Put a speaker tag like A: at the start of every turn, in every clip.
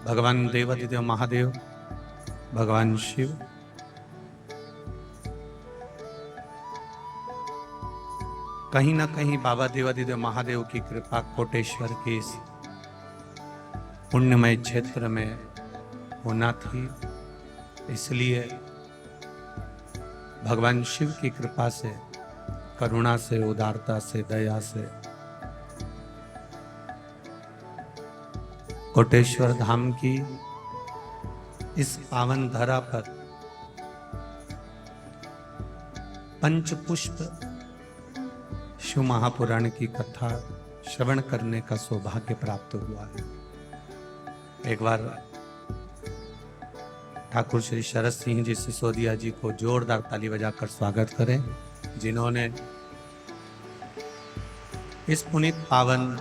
A: भगवान देवादिदेव महादेव, भगवान शिव, कहीं ना कहीं बाबा देवादिदेव महादेव की कृपा कोटेश्वर के इस पुण्यमय क्षेत्र में होना थी। इसलिए भगवान शिव की कृपा से, करुणा से, उदारता से, दया से कोटेश्वर धाम की इस पावन धरा पर पंचपुष्प शिव महापुराण की कथा श्रवण करने का सौभाग्य प्राप्त हुआ है। एक बार ठाकुर श्री शरद सिंह जी सिसोदिया जी को जोरदार ताली बजाकर स्वागत करें, जिन्होंने इस पुनीत पावन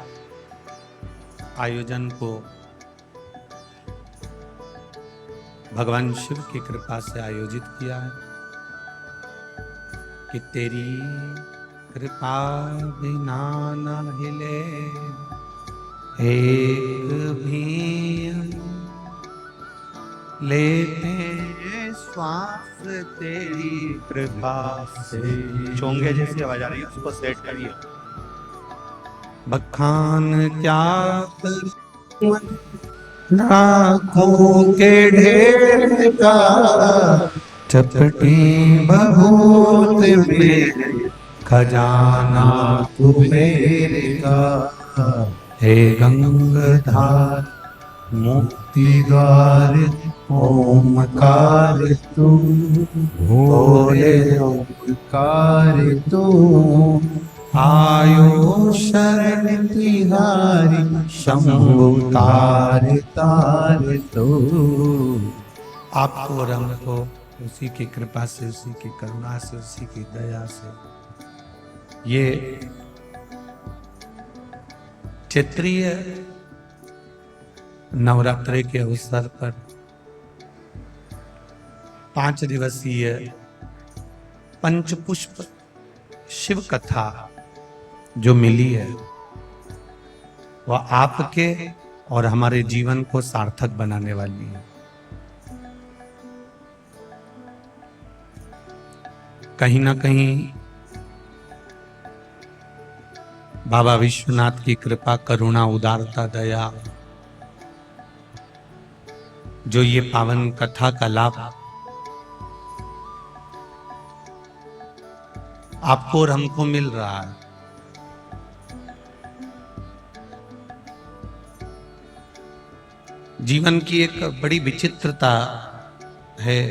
A: आयोजन को भगवान शिव की कृपा से आयोजित किया है। कि तेरी कृपा बिना न हिले एक भी लेते श्वास तेरी कृपा से।
B: चोंगे जैसी आवाज आ रही है, उसको सेट करिए।
A: बखान क्या लाखों के ढेर का चपटी बहुत मेरे खजाना कुबेर का। हे गंगाधार मुक्ति द्वार ओमकार तू, भोले ओमकार तू। आयो शरण तिहारी शंभु तार तार तो। आपको और हमको उसी की कृपा से, उसी की करुणा से, उसी की दया से ये क्षेत्रीय नवरात्रि के अवसर पर 5 दिवसीय पंचपुष्प शिव कथा जो मिली है, वह आपके और हमारे जीवन को सार्थक बनाने वाली है। कहीं ना कहीं बाबा विश्वनाथ की कृपा, करुणा, उदारता, दया, जो ये पावन कथा का लाभ आपको और हमको मिल रहा है। जीवन की एक बड़ी विचित्रता है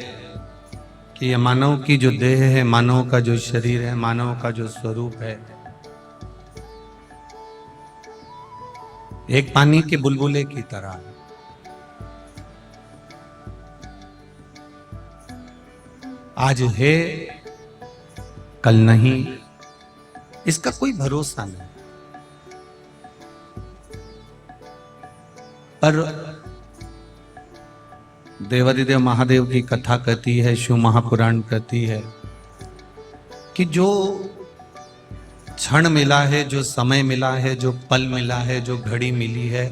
A: कि ये मानव की जो देह है, मानव का जो शरीर है, मानव का जो स्वरूप है, एक पानी के बुलबुले की तरह है। आज है, कल नहीं, इसका कोई भरोसा नहीं। पर देवादिदेव महादेव की कथा कहती है, शिव महापुराण कहती है कि जो क्षण मिला है, जो समय मिला है, जो पल मिला है, जो घड़ी मिली है,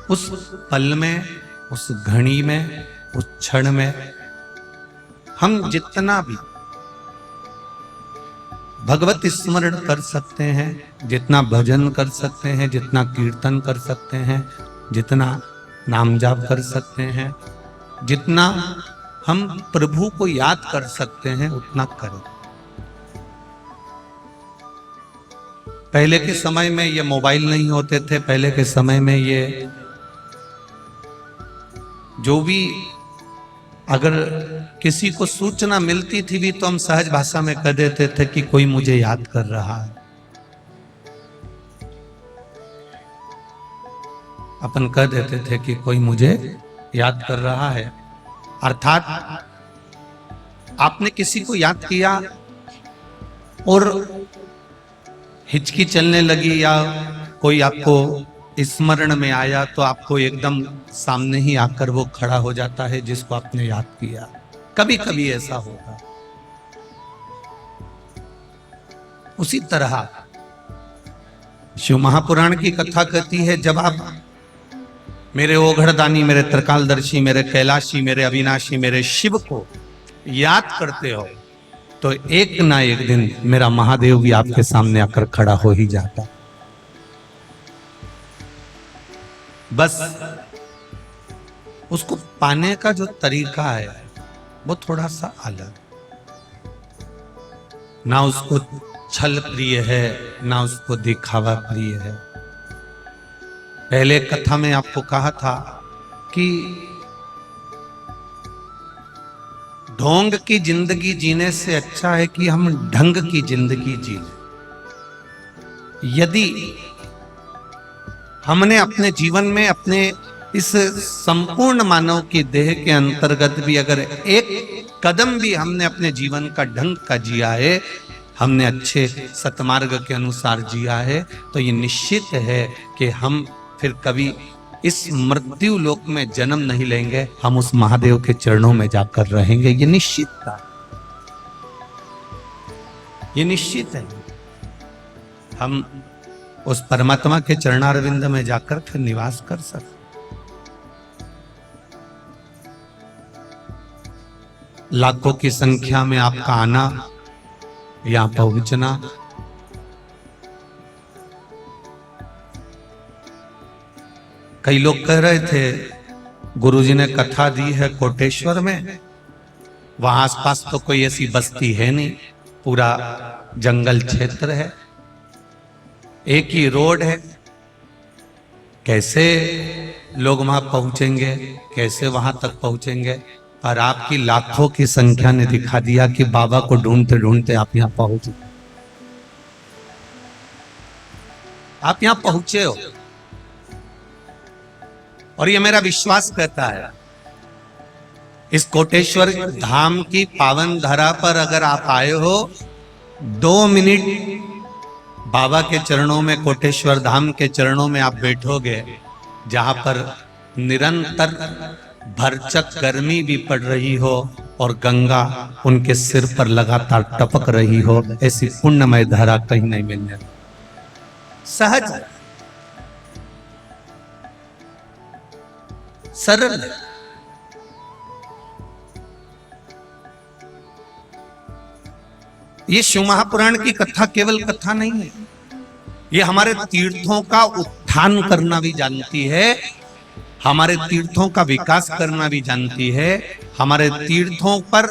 A: उस पल में, उस घड़ी में, उस क्षण में हम जितना भी भगवत स्मरण कर सकते हैं, जितना भजन कर सकते हैं, जितना कीर्तन कर सकते हैं, जितना नाम जाप कर सकते हैं, जितना हम प्रभु को याद कर सकते हैं, उतना करें। पहले के समय में ये मोबाइल नहीं होते थे। पहले के समय में ये जो भी अगर किसी को सूचना मिलती थी भी तो हम सहज भाषा में कह देते थे कि कोई मुझे याद कर रहा है। अपन कह देते थे कि कोई मुझे याद कर रहा है, अर्थात आपने किसी को याद किया और हिचकी चलने लगी या कोई आपको स्मरण में आया तो आपको एकदम सामने ही आकर वो खड़ा हो जाता है जिसको आपने याद किया। कभी कभी ऐसा होगा। उसी तरह शिव महापुराण की कथा कहती है, जब आप मेरे ओघड़दानी, मेरे त्रिकालदर्शी, मेरे कैलाशी, मेरे अविनाशी, मेरे शिव को याद करते हो तो एक ना एक दिन मेरा महादेव भी आपके सामने आकर खड़ा हो ही जाता। बस उसको पाने का जो तरीका है वो थोड़ा सा अलग, ना उसको छल प्रिय है, ना उसको दिखावा प्रिय है। पहले कथा में आपको कहा था कि ढोंग की जिंदगी जीने से अच्छा है कि हम ढंग की जिंदगी जी लें। यदि हमने अपने जीवन में अपने इस संपूर्ण मानव की देह के अंतर्गत भी अगर एक कदम भी हमने अपने जीवन का ढंग का जिया है, हमने अच्छे सतमार्ग के अनुसार जिया है, तो ये निश्चित है कि हम फिर कभी इस मृत्यु लोक में जन्म नहीं लेंगे, हम उस महादेव के चरणों में जाकर रहेंगे। ये निश्चित था, ये निश्चित है। हम उस परमात्मा के चरणारविंद में जाकर फिर निवास कर सकते। लाखों की संख्या में आपका आना, यहां पहुंचना, कई लोग कह रहे थे गुरुजी ने कथा दी है कोटेश्वर में, वहां आसपास तो कोई ऐसी बस्ती है नहीं, पूरा जंगल क्षेत्र है, एक ही रोड है, कैसे लोग वहां पहुंचेंगे, कैसे वहां तक पहुंचेंगे? और आपकी लाखों की संख्या ने दिखा दिया कि बाबा को ढूंढते ढूंढते आप यहां पहुंचे, आप यहां पहुंचे हो। और ये मेरा विश्वास कहता है, इस कोटेश्वर धाम की पावन धरा पर अगर आप आए हो, 2 मिनट बाबा के चरणों में, कोटेश्वर धाम के चरणों में आप बैठोगे, जहां पर निरंतर भरचक गर्मी भी पड़ रही हो और गंगा उनके सिर पर लगातार टपक रही हो, ऐसी पुण्यमय धारा कहीं नहीं मिलने। सहज, सरल, ये शिव महापुराण की कथा केवल कथा नहीं है, ये हमारे तीर्थों का उत्थान करना भी जानती है, हमारे तीर्थों का विकास करना भी जानती है, हमारे तीर्थों पर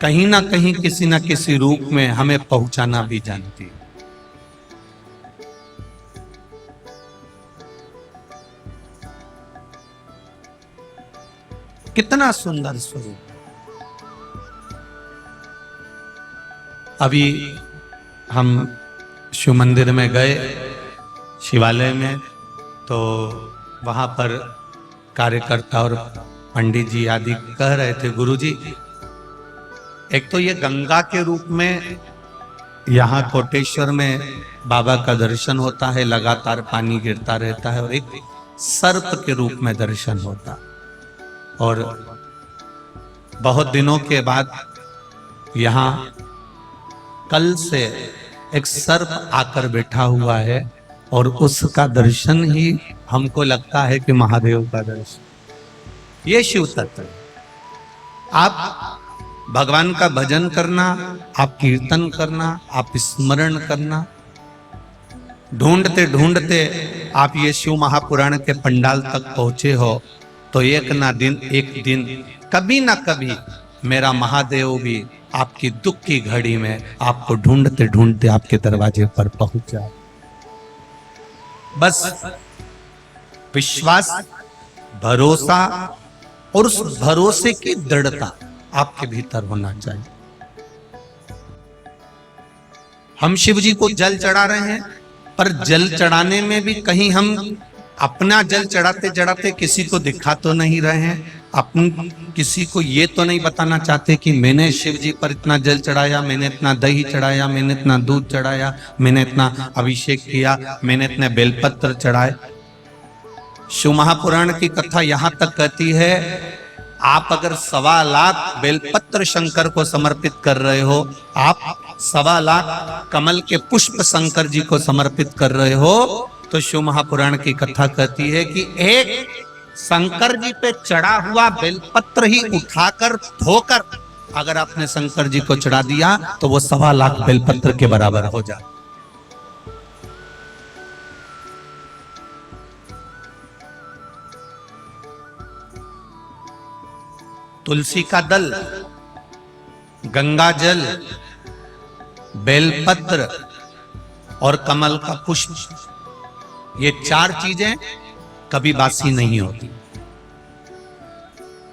A: कहीं ना कहीं किसी ना किसी रूप में हमें पहुंचाना भी जानती है। कितना सुंदर स्वरूप। अभी हम शिव मंदिर में गए, शिवालय में, तो वहां पर कार्यकर्ता और पंडित जी आदि कह रहे थे, गुरुजी एक तो ये गंगा के रूप में यहाँ कोटेश्वर में बाबा का दर्शन होता है, लगातार पानी गिरता रहता है, और एक सर्प के रूप में दर्शन होता है। और बहुत दिनों के बाद यहाँ कल से एक सर्प आकर बैठा हुआ है, और उसका दर्शन ही हमको लगता है कि महादेव का दर्शन। ये शिव तत्व। आप भगवान का भजन करना, आप कीर्तन करना, आप स्मरण करना, ढूंढते ढूंढते आप ये शिव महापुराण के पंडाल तक पहुंचे हो, तो एक दिन कभी ना कभी मेरा महादेव भी आपकी दुख की घड़ी में आपको ढूंढते ढूंढते आपके दरवाजे पर पहुंच जाए। बस विश्वास, भरोसा और उस भरोसे की दृढ़ता आपके भीतर होना चाहिए। हम शिव जी को जल चढ़ा रहे हैं, पर जल चढ़ाने में भी कहीं हम अपना जल चढ़ाते चढ़ाते किसी को दिखा तो नहीं रहे हैं, अपन किसी को ये तो नहीं बताना चाहते कि मैंने शिव जी पर इतना जल चढ़ाया, मैंने इतना दही चढ़ाया, मैंने इतना दूध चढ़ाया, मैंने इतना अभिषेक किया, मैंने इतने बेलपत्र चढ़ाए। शिव महापुराण की कथा यहां तक कहती है, आप अगर 1.25 लाख बेलपत्र शंकर को समर्पित कर रहे हो, आप 1.25 लाख कमल के पुष्प शंकर जी को समर्पित कर रहे हो, तो शिव महापुराण की कथा कहती है कि एक शंकर जी पे चढ़ा हुआ बेलपत्र ही उठाकर धोकर अगर आपने शंकर जी को चढ़ा दिया तो वो 1.25 लाख बेलपत्र के बराबर हो जाए। तुलसी का दल, गंगा जल, बेलपत्र और कमल का पुष्प, ये 4 चीजें कभी बासी नहीं होती।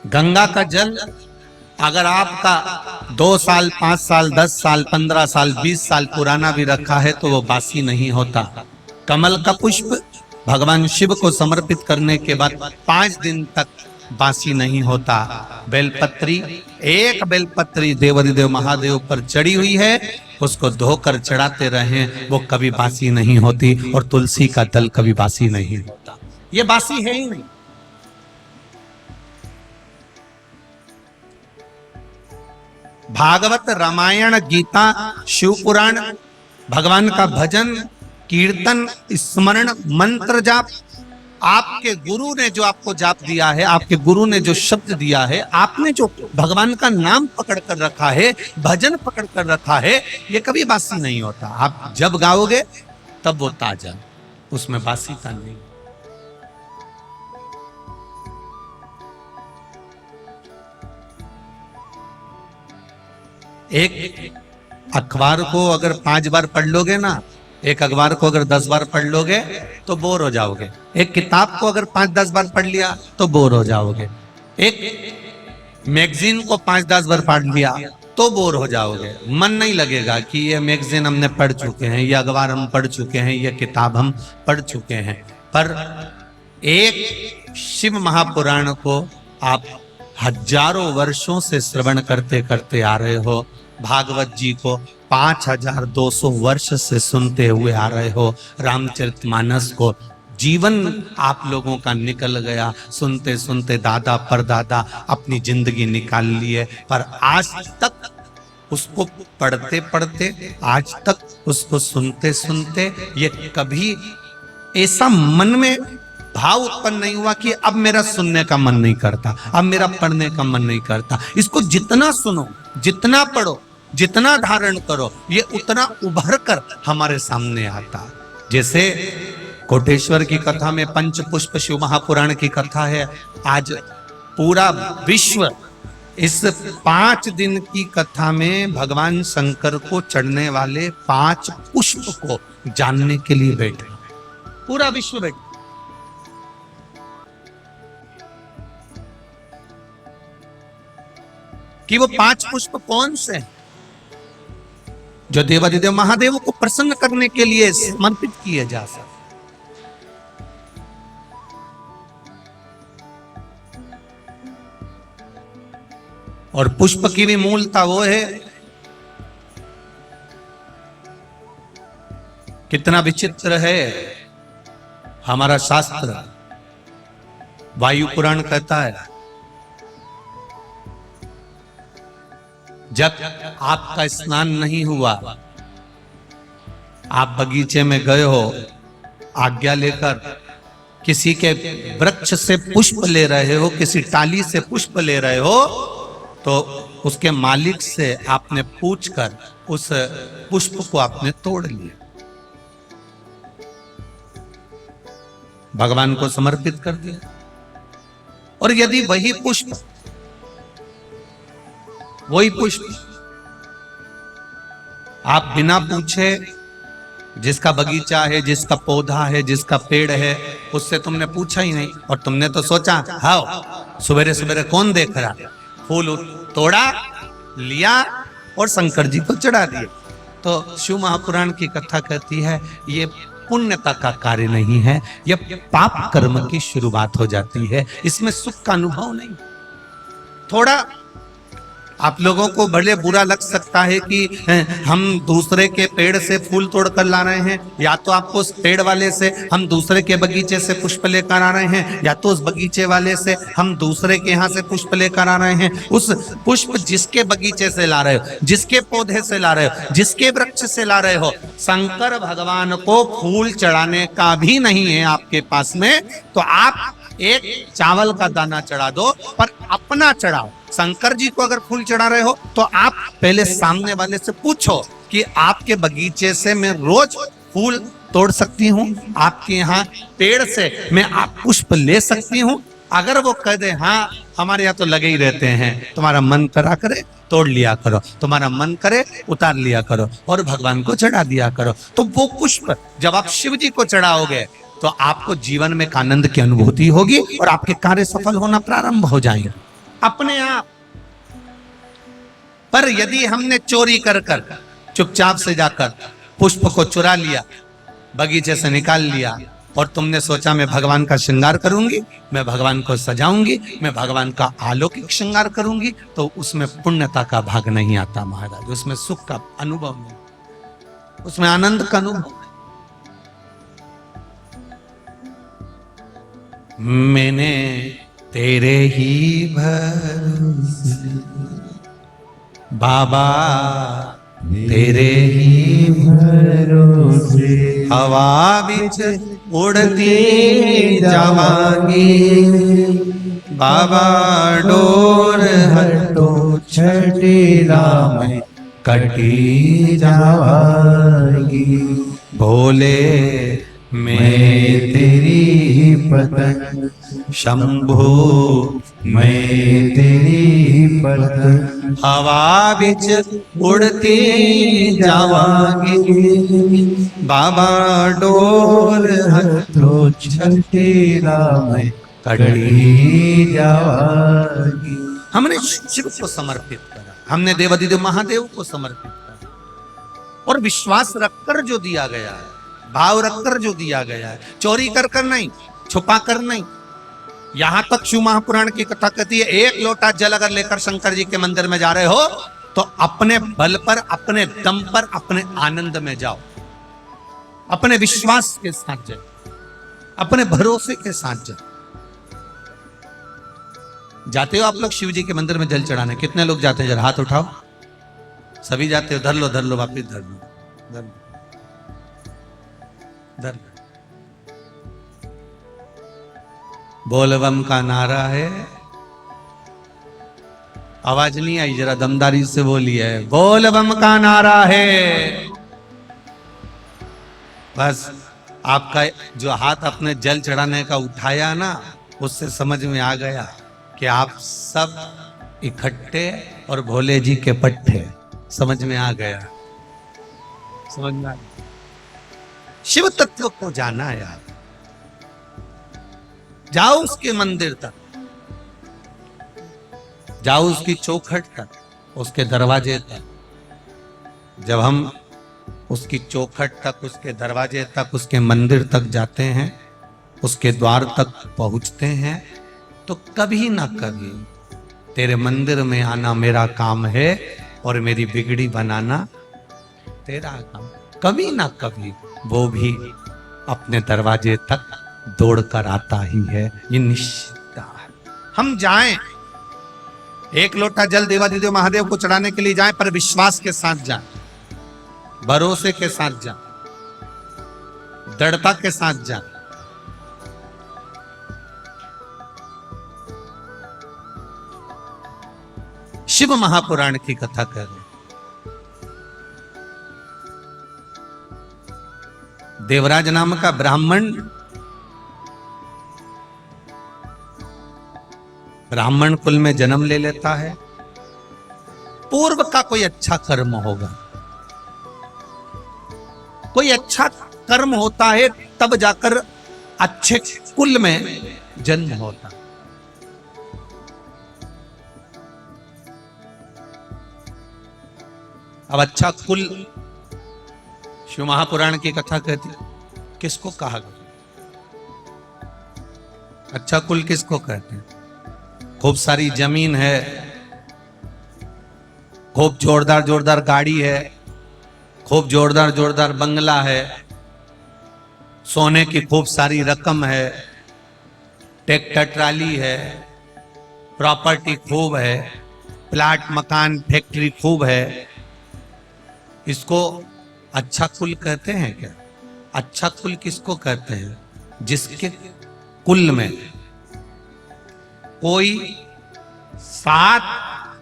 A: गंगा का जल अगर आपका 2 साल, 5 साल, 10 साल, 15 साल, 20 साल पुराना भी रखा है तो वो बासी नहीं होता। कमल का पुष्प भगवान शिव को समर्पित करने के बाद 5 दिन तक बासी नहीं होता। बेलपत्री, एक बेलपत्री देवाधिदेव महादेव पर चढ़ी हुई है, उसको धोकर चढ़ाते रहें, वो कभी बासी नहीं होती। और तुलसी का दल कभी बासी नहीं होता, ये बासी है ही नहीं। भागवत, रामायण, गीता, शिव पुराण, भगवान का भजन, कीर्तन, स्मरण, मंत्र जाप, आपके गुरु ने जो आपको जाप दिया है, आपके गुरु ने जो शब्द दिया है, आपने जो भगवान का नाम पकड़ कर रखा है, भजन पकड़ कर रखा है, ये कभी बासी नहीं होता। आप जब गाओगे तब वो ताजा, उसमें बासी का नहीं। एक अखबार को अगर 5 बार पढ़ लोगे ना, एक अखबार को अगर 10 बार पढ़ लोगे तो बोर हो जाओगे। एक किताब को अगर 5-10 बार पढ़ लिया तो बोर हो जाओगे। एक मैगजीन को 5-10 बार पढ़ लिया तो बोर हो जाओगे। मन नहीं लगेगा कि ये मैगजीन हमने पढ़ चुके हैं, ये अखबार हम पढ़ चुके हैं, ये किताब हम पढ़ चुके हैं। पर एक शिव महापुराण को आप हजारों वर्षों से श्रवण करते करते आ रहे हो, भागवत जी को 5200 वर्ष से सुनते हुए आ रहे हो, रामचरितमानस को जीवन आप लोगों का निकल गया, सुनते सुनते दादा परदादा अपनी जिंदगी निकाल लिए, पर आज तक उसको पढ़ते पढ़ते, आज तक उसको सुनते सुनते ये कभी ऐसा मन में भाव उत्पन्न नहीं हुआ कि अब मेरा सुनने का मन नहीं करता, अब मेरा पढ़ने का मन नहीं करता। इसको जितना सुनो, जितना पढ़ो, जितना धारण करो, ये उतना उभर कर हमारे सामने आता। जैसे कोटेश्वर की कथा में पंचपुष्प शिव महापुराण की कथा है। आज पूरा विश्व इस 5 दिन की कथा में भगवान शंकर को चढ़ने वाले 5 पुष्प को जानने के लिए बैठे, पूरा विश्व बैठे। कि वो 5 पुष्प कौन से हैं जो देवाधिदेव महादेव को प्रसन्न करने के लिए समर्पित किए जा सकते। और पुष्प की भी मूलता वो है, कितना विचित्र है हमारा शास्त्र। वायु पुराण कहता है जब आपका स्नान नहीं हुआ, आप बगीचे में गए हो, आज्ञा लेकर किसी के वृक्ष से पुष्प ले रहे हो, किसी टाली से पुष्प ले रहे हो, तो उसके मालिक से आपने पूछकर उस पुष्प को आपने तोड़ लिया, भगवान को समर्पित कर दिया। और यदि वही पुष्प आप बिना पूछे, जिसका बगीचा है, जिसका पौधा है, जिसका पेड़ है, उससे तुमने पूछा ही नहीं, और तुमने तो सोचा हाँ सवेरे सवेरे कौन देख रहा, फूल तोड़ा लिया और शंकर जी को चढ़ा दिया। तो शिव महापुराण की कथा कहती है ये पुण्यता का कार्य नहीं है, यह पाप कर्म की शुरुआत हो जाती है। इसमें सुख का अनुभव नहीं। थोड़ा आप लोगों को बड़े बुरा लग सकता है कि हम दूसरे के पेड़ से फूल तोड़ कर ला रहे हैं, या तो आपको उस पेड़ वाले से हम दूसरे के बगीचे से पुष्प लेकर आ रहे हैं, या तो उस बगीचे वाले से हम दूसरे के यहाँ से पुष्प लेकर आ रहे हैं। उस पुष्प जिसके बगीचे से ला रहे हो, जिसके पौधे से ला रहे हो, जिसके वृक्ष से ला रहे हो, शंकर भगवान को फूल चढ़ाने का भी नहीं है आपके पास में, तो आप एक चावल का दाना चढ़ा दो, पर अपना चढ़ाओ। शंकर जी को अगर फूल चढ़ा रहे हो तो आप पहले सामने वाले से पूछो कि आपके बगीचे से मैं रोज फूल तोड़ सकती हूँ, आपके यहाँ पेड़ से मैं आप पुष्प ले सकती हूँ। अगर वो कह दे हाँ हमारे यहाँ तो लगे ही रहते हैं, तुम्हारा मन करा करे तोड़ लिया करो, तुम्हारा मन करे उतार लिया करो और भगवान को चढ़ा दिया करो, तो वो पुष्प जब आप शिव जी को चढ़ाओगे तो आपको जीवन में एक आनंद की अनुभूति होगी और आपके कार्य सफल होना प्रारंभ हो जाएंगे अपने आप। पर यदि हमने चोरी कर कर चुपचाप से जाकर पुष्प को चुरा लिया, बगीचे से निकाल लिया, और तुमने सोचा मैं भगवान का श्रृंगार करूंगी, मैं भगवान को सजाऊंगी, मैं भगवान का अलौकिक श्रृंगार करूंगी, तो उसमें पुण्यता का भाग नहीं आता महाराज, उसमें सुख का अनुभव नहीं, उसमें आनंद का अनुभव। मैंने तेरे ही भरोसे बाबा, तेरे ही भरोसे हवा बिच उड़ती जावांगी, बाबा डोर हटो छठीला में कटी जावांगी, भोले मैं तेरी ही पतंग, शंभो मैं तेरी ही पतंग, हवा बिच उड़ती जावांगी, बाबा डोर हथो छठीला में कटी जावांगी। हमने शिव को समर्पित करा, हमने देवाधिदेव महादेव को समर्पित करा, और विश्वास रखकर जो दिया गया है, भाव रखकर जो दिया गया है, चोरी कर कर नहीं, छुपा कर नहीं। यहां तक शिव महापुराण की कथा कहती है, एक लोटा जल अगर लेकर शंकर जी के मंदिर में जा रहे हो तो अपने बल पर, अपने दम पर, अपने आनंद में जाओ, अपने विश्वास के साथ जाओ, अपने भरोसे के साथ जाओ। जाते हो आप लोग शिव जी के मंदिर में जल चढ़ाने? कितने लोग जाते हैं? जरा हाथ उठाओ। सभी जाते हो? धर लो वापिस धर लो, धर लो, धर लो। बोलबम का नारा है, आवाज नहीं आई, जरा दमदारी से बोलिए, बोलबम का नारा है। बस आपका जो हाथ अपने जल चढ़ाने का उठाया ना, उससे समझ में आ गया कि आप सब इकट्ठे और भोले जी के पट्टे, समझ में आ गया, समझ में आ गया। शिव तत्व को जाना है आप, जाओ उसके मंदिर तक, जाओ उसकी चौखट तक, उसके दरवाजे तक। जब हम उसकी चौखट तक, उसके दरवाजे तक, उसके मंदिर तक जाते हैं, उसके द्वार तक पहुंचते हैं, तो कभी ना कभी तेरे मंदिर में आना मेरा काम है और मेरी बिगड़ी बनाना तेरा काम। कभी ना कभी वो भी अपने दरवाजे तक दौड़ कर आता ही है, ये निश्चित है। हम जाएं, एक लोटा जल देवाधिदेव महादेव को चढ़ाने के लिए जाएं, पर विश्वास के साथ जाएं, भरोसे के साथ जाएं, दृढ़ता के साथ जाएं। शिव महापुराण की कथा कर रहे, देवराज नाम का ब्राह्मण कुल में जन्म ले लेता है। पूर्व का कोई अच्छा कर्म होगा, कोई अच्छा कर्म होता है, तब जाकर अच्छे कुल में जन्म होता है। अब अच्छा कुल, शिव महापुराण की कथा कहती, किसको कहा गया? अच्छा कुल किसको कहते हैं? खूब सारी जमीन है, खूब जोरदार जोरदार गाड़ी है, खूब जोरदार जोरदार बंगला है, सोने की खूब सारी रकम है, ट्रैक्टर ट्राली है, प्रॉपर्टी खूब है, प्लाट मकान फैक्ट्री खूब है, इसको अच्छा कुल कहते हैं क्या? अच्छा कुल किसको कहते हैं? जिसके कुल में कोई 7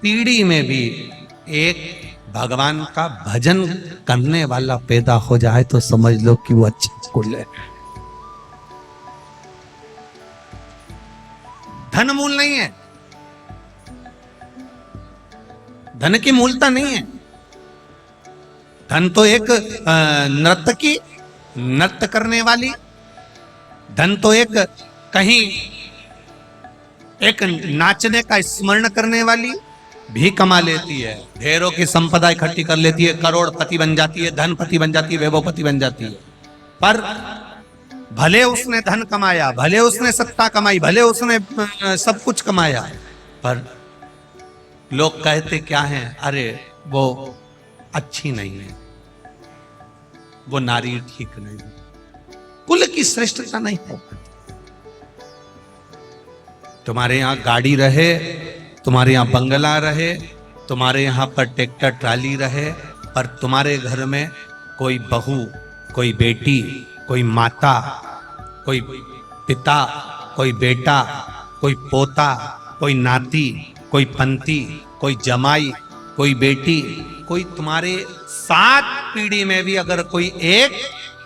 A: पीढ़ी में भी एक भगवान का भजन करने वाला पैदा हो जाए तो समझ लो कि वो अच्छा कुल है। धन मूल नहीं है, धन की मूलता नहीं है। धन तो एक नर्तकी, नृत्य करने वाली, धन तो एक कहीं एक नाचने का स्मरण करने वाली भी कमा लेती है, ढेरों की संपदा इकट्ठी कर लेती है, करोड़पति बन जाती है, धनपति बन जाती है, वैभवपति बन जाती है। पर भले उसने धन कमाया, भले उसने सत्ता कमाई, भले उसने सब कुछ कमाया, पर लोग कहते क्या हैं? अरे वो अच्छी नहीं है, वो नारी ठीक नहीं है। कुल की श्रेष्ठता नहीं हो पाती। तुम्हारे यहां गाड़ी रहे, तुम्हारे यहां बंगला रहे, तुम्हारे यहां पर ट्रैक्टर ट्राली रहे, पर तुम्हारे घर में कोई बहू, कोई बेटी, कोई माता, कोई पिता, कोई बेटा, कोई पोता, कोई नाती, कोई पंती, कोई जमाई, कोई बेटी, कोई तुम्हारे 7 पीढ़ी में भी अगर कोई एक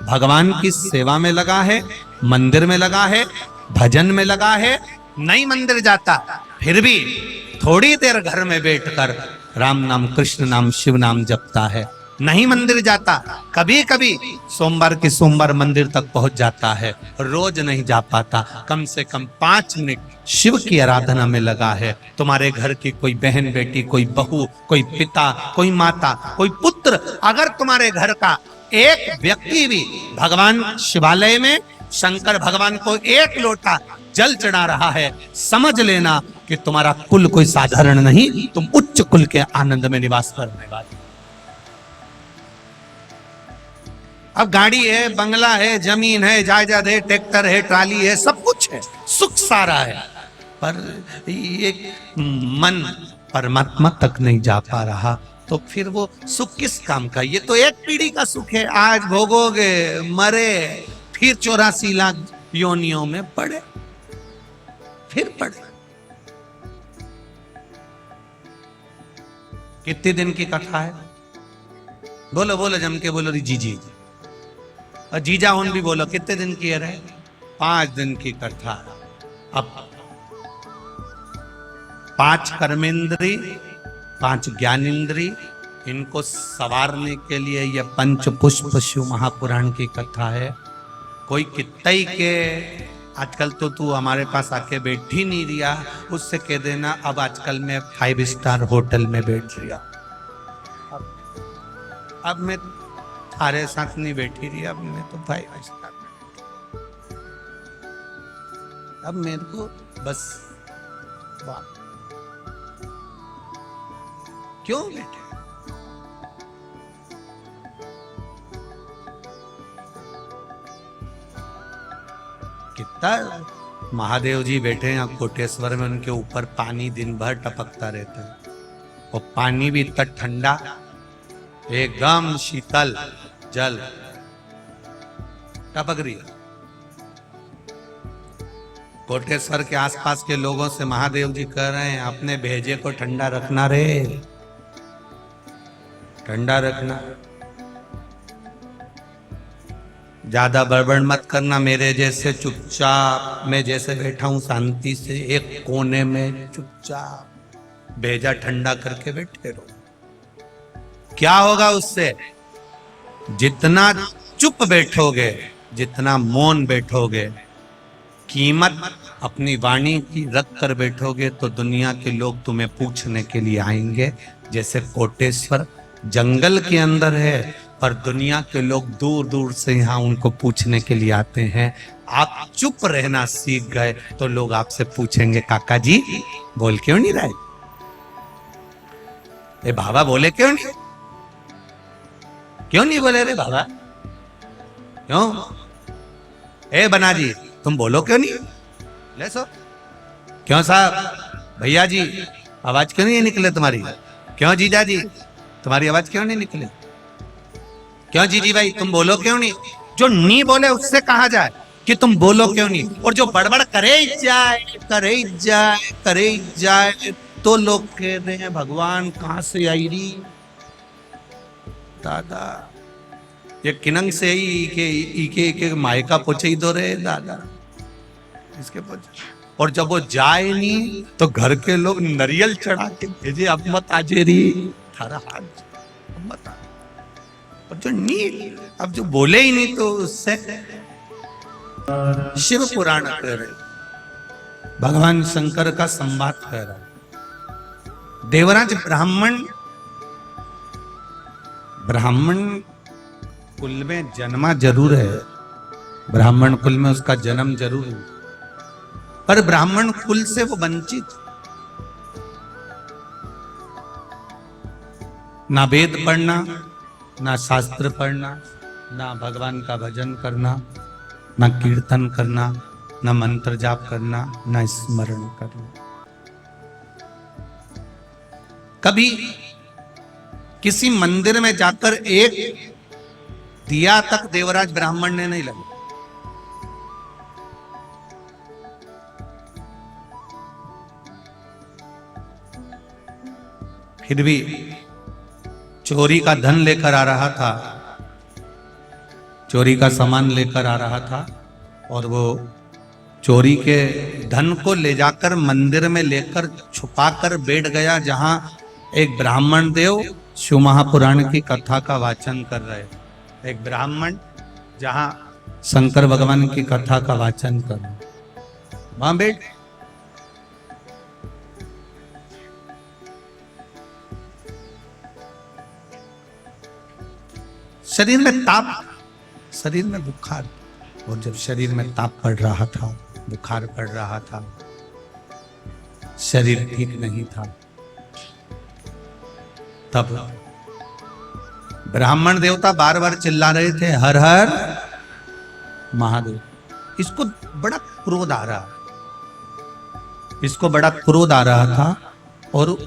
A: भगवान की सेवा में लगा है, मंदिर में लगा है, भजन में लगा है, नहीं मंदिर जाता, फिर भी थोड़ी देर घर में बैठकर राम नाम, कृष्ण नाम, शिव नाम जपता है, नहीं मंदिर जाता, कभी कभी सोमवार के सोमवार मंदिर तक पहुंच जाता है, रोज नहीं जा पाता, कम से कम 5 मिनट शिव की आराधना में लगा है। तुम्हारे घर की कोई बहन बेटी, कोई बहू, कोई पिता, कोई माता, कोई पुत्र, अगर तुम्हारे घर का एक व्यक्ति भी भगवान शिवालय में शंकर भगवान को 1 लोटा जल चढ़ा रहा है, समझ लेना कि तुम्हारा कुल कोई साधारण नहीं, तुम उच्च कुल के आनंद में निवास करने वाले। अब गाड़ी है, बंगला है, जमीन है, जायदाद है, ट्रैक्टर है, ट्राली है, सब कुछ है, सुख सारा है, पर ये मन परमात्मा तक नहीं जा पा रहा, तो फिर वो सुख किस काम का? ये तो एक पीढ़ी का सुख है, आज भोगोगे, मरे, फिर 84 लाख योनियों में पड़े, फिर पड़े। कितने दिन की कथा है? बोलो बोलो, जम के बोलो री जीजी, और जीजा उन भी बोलो, कितने दिन की है? 5 दिन की कथा। अब 5 कर्मेंद्री, 5 ज्ञानेंद्री, इनको सवारने के लिए यह पंच पुष्प शिव महापुराण की कथा है। कोई कितई के आजकल तो तू हमारे पास आके बैठ ही नहीं रिया, उससे कह देना अब आजकल मैं 5 स्टार होटल में बैठ रिया, अब मैं थारे साथ नहीं बैठी रही, अब मैं तो 5 स्टार में, अब मेरे को बस क्यों बैठे? कितना महादेव जी बैठे हैं कोटेश्वर में, उनके ऊपर पानी दिन भर टपकता रहता है, और पानी भी इतना ठंडा, एकदम शीतल जल टपक रही है। कोटेश्वर के आसपास के लोगों से महादेव जी कह रहे हैं अपने भेजे को ठंडा रखना रे, ठंडा रखना, ज्यादा बड़बड़ मत करना, मेरे जैसे चुपचाप, मैं जैसे बैठा हूं शांति से एक कोने में चुपचाप भेजा ठंडा करके बैठे रहो। क्या होगा उससे? जितना चुप बैठोगे, जितना मौन बैठोगे, कीमत अपनी वाणी की रख कर बैठोगे, तो दुनिया के लोग तुम्हें पूछने के लिए आएंगे। जैसे कोटेश्वर जंगल के अंदर है, पर दुनिया के लोग दूर दूर से यहाँ उनको पूछने के लिए आते हैं। आप चुप रहना सीख गए तो लोग आपसे पूछेंगे काका जी बोल क्यों नहीं रहे? ये बाबा बोले क्यों नहीं? क्यों नहीं बोले रे बाबा? क्यों? ए बना जी, तुम बोलो क्यों नहीं? ले सो। क्यों साहब? भैया जी, आवाज क्यों नहीं निकले तुम्हारी? क्यों जीजा जी, तुम्हारी आवाज क्यों नहीं निकले? क्यों जीजी भाई, तुम बोलो क्यों नहीं? जो नहीं बोले उससे कहा जाए कि तुम बोलो क्यों नहीं, और जो बड़बड़ करे जाए तो लोग कह रहे हैं भगवान कहां से आई री दादा, ये किनंग से ही इके मायका पूछे ही तो रहे दादा, इसके पूछे। और जब वो जाए नहीं तो घर के लोग नरियल चढ़ा के भेजे, अब मत आजेरी थारा हाथ, अब मत आ। और जो नहीं, अब जो बोले ही नहीं तो उससे शिव पुराण कह रहे, भगवान शंकर का संवाद कह रहा है। देवराज ब्राह्मण कुल में जन्मा जरूर है, ब्राह्मण कुल में उसका जन्म जरूर है, पर ब्राह्मण कुल से वो वंचित, ना वेद पढ़ना, ना शास्त्र पढ़ना, ना भगवान का भजन करना, ना कीर्तन करना, ना मंत्र जाप करना, ना स्मरण करना। कभी किसी मंदिर में जाकर एक दिया तक देवराज ब्राह्मण ने नहीं लगा। फिर भी चोरी का धन लेकर आ रहा था, चोरी का सामान लेकर आ रहा था, और वो चोरी के धन को ले जाकर मंदिर में लेकर छुपाकर बैठ गया, जहां एक ब्राह्मण देव शिव महापुराण की कथा का वाचन कर रहे, एक ब्राह्मण जहां शंकर भगवान की कथा का वाचन कर रहे, वहां बैठ। शरीर में ताप, शरीर में बुखार, और जब शरीर में ताप पड़ रहा था, बुखार पड़ रहा था, शरीर ठीक नहीं था, तब ब्राह्मण देवता बार बार चिल्ला रहे थे हर हर महादेव। इसको बड़ा क्रोध आ रहा, इसको बड़ा क्रोध आ रहा था, और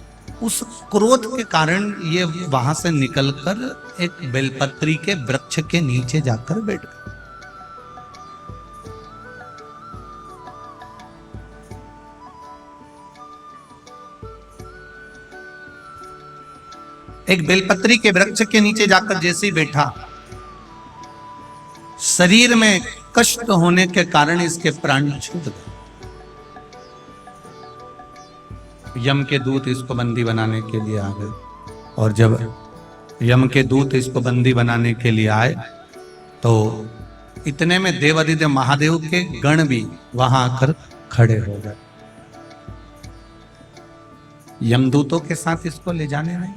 A: उस क्रोध के कारण ये वहां से निकलकर एक बेलपत्री के वृक्ष के नीचे जाकर बैठ गया। एक बेलपत्री के वृक्ष के नीचे जाकर जैसे ही बैठा, शरीर में कष्ट होने के कारण इसके प्राण छूट गए। यम के दूत इसको बंदी बनाने के लिए आ गए, और जब यम के दूत इसको बंदी बनाने के लिए आए तो इतने में देवादिदेव महादेव के गण भी वहां आकर खड़े हो गए। यमदूतों के साथ इसको ले जाने नहीं,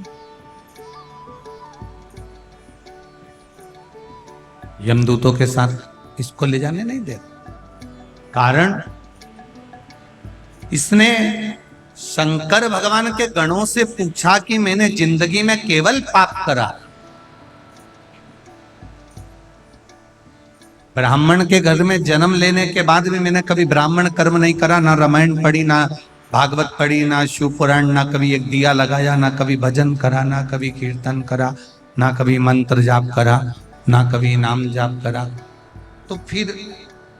A: यमदूतों के साथ इसको ले जाने नहीं दे, कारण इसने शंकर भगवान के गणों से पूछा कि मैंने जिंदगी में केवल पाप करा, ब्राह्मण के घर में जन्म लेने के बाद भी मैंने कभी ब्राह्मण कर्म नहीं करा, ना रामायण पढ़ी, ना भागवत पढ़ी, ना शिव पुराण, ना कभी एक दिया लगाया, ना कभी भजन करा, ना कभी कीर्तन करा, ना कभी मंत्र जाप करा, ना कभी नाम जाप करा, तो फिर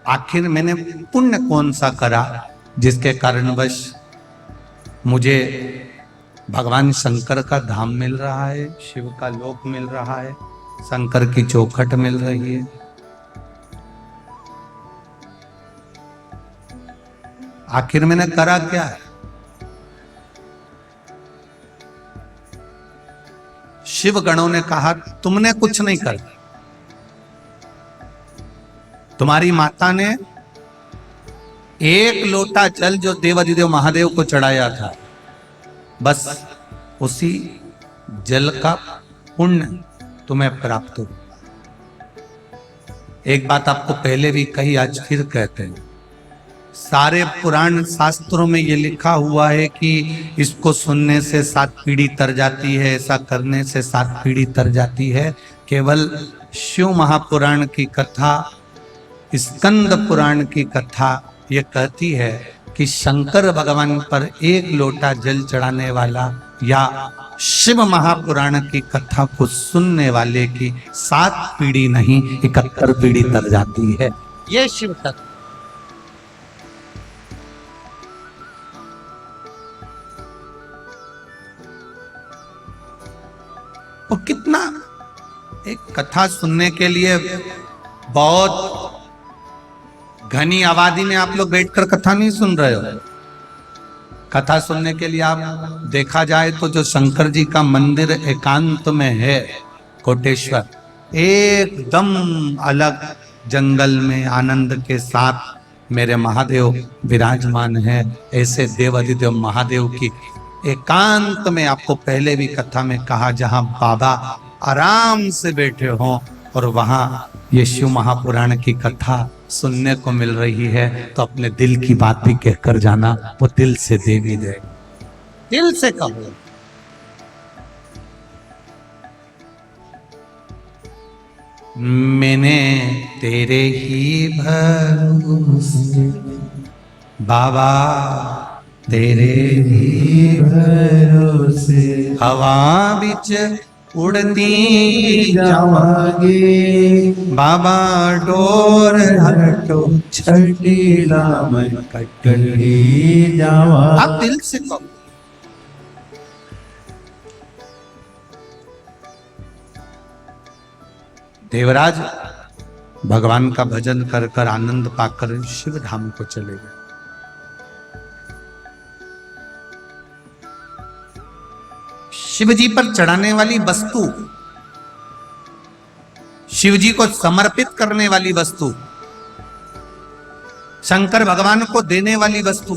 A: आखिर मैंने पुण्य कौन सा करा जिसके कारणवश मुझे भगवान शंकर का धाम मिल रहा है, शिव का लोक मिल रहा है, शंकर की चौखट मिल रही है। आखिर मैंने करा क्या है? शिव गणों ने कहा तुमने कुछ नहीं कर, तुम्हारी माता ने एक लोटा जल जो देवादिदेव महादेव को चढ़ाया था, बस उसी जल का पुण्य तुम्हें प्राप्त हो। एक बात आपको पहले भी कही, आज फिर कहते हैं, सारे पुराण शास्त्रों में ये लिखा हुआ है कि इसको सुनने से 7 पीढ़ी तर जाती है, ऐसा करने से 7 पीढ़ी तर जाती है। केवल शिव महापुराण की कथा, स्कंद पुराण की कथा ये कहती है कि शंकर भगवान पर 1 लोटा जल चढ़ाने वाला या शिव महापुराण की कथा को सुनने वाले की 7 पीढ़ी नहीं 71 पीढ़ी तर जाती है। ये शिव तत्व। और कितना एक कथा सुनने के लिए बहुत घनी आबादी में आप लोग बैठकर कथा नहीं सुन रहे हो। कथा सुनने के लिए आप देखा जाए तो जो शंकर जी का मंदिर एकांत में है कोटेश्वर, एकदम अलग जंगल में आनंद के साथ मेरे महादेव विराजमान है। ऐसे देवाधिदेव महादेव की एकांत में आपको पहले भी कथा में कहा जहां बाबा आराम से बैठे हों और वहां ये शिव महापुराण की कथा सुनने को मिल रही है, तो अपने दिल की बात भी कहकर जाना, वो दिल से दे भी दे, दिल से कहो। मैंने तेरे ही भरोसे बाबा, तेरे ही भरोसे हवा बिच उड़ती जावांगे बाबा, डोर हटो छटीला मैं कटली जावा। आप दिल से कहो। देवराज भगवान का भजन कर कर आनंद पाकर शिव धाम को चले गए। शिव जी पर चढ़ाने वाली वस्तु, शिव जी को समर्पित करने वाली वस्तु, शंकर भगवान को देने वाली वस्तु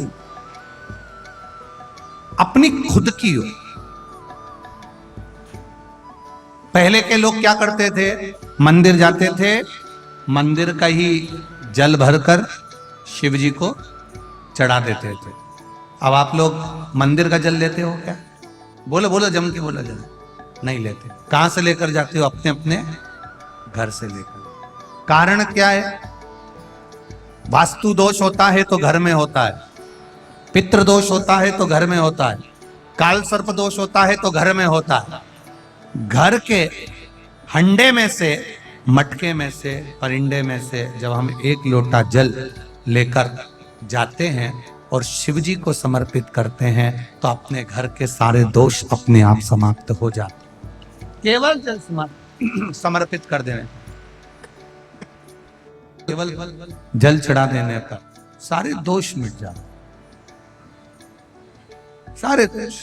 A: अपनी खुद की हो। पहले के लोग क्या करते थे, मंदिर जाते थे, मंदिर का ही जल भरकर शिव जी को चढ़ा देते थे। अब आप लोग मंदिर का जल लेते हो क्या? बोलो बोलो, जम के बोलो। जल नहीं लेते। कहां से लेकर जाते हो? अपने अपने घर से लेकर। कारण क्या है? वास्तु दोष होता है तो घर में होता है, पितृ दोष होता है तो घर में होता है, काल सर्प दोष होता है तो घर में होता है। घर के हंडे में से, मटके में से, परिंडे में से जब हम 1 लोटा जल लेकर जाते हैं और शिव जी को समर्पित करते हैं तो अपने घर के सारे दोष अपने आप समाप्त हो जाते। केवल जल समर्पित कर देने, केवल जल चढ़ा देने पर सारे दोष मिट जाते, सारे दोष।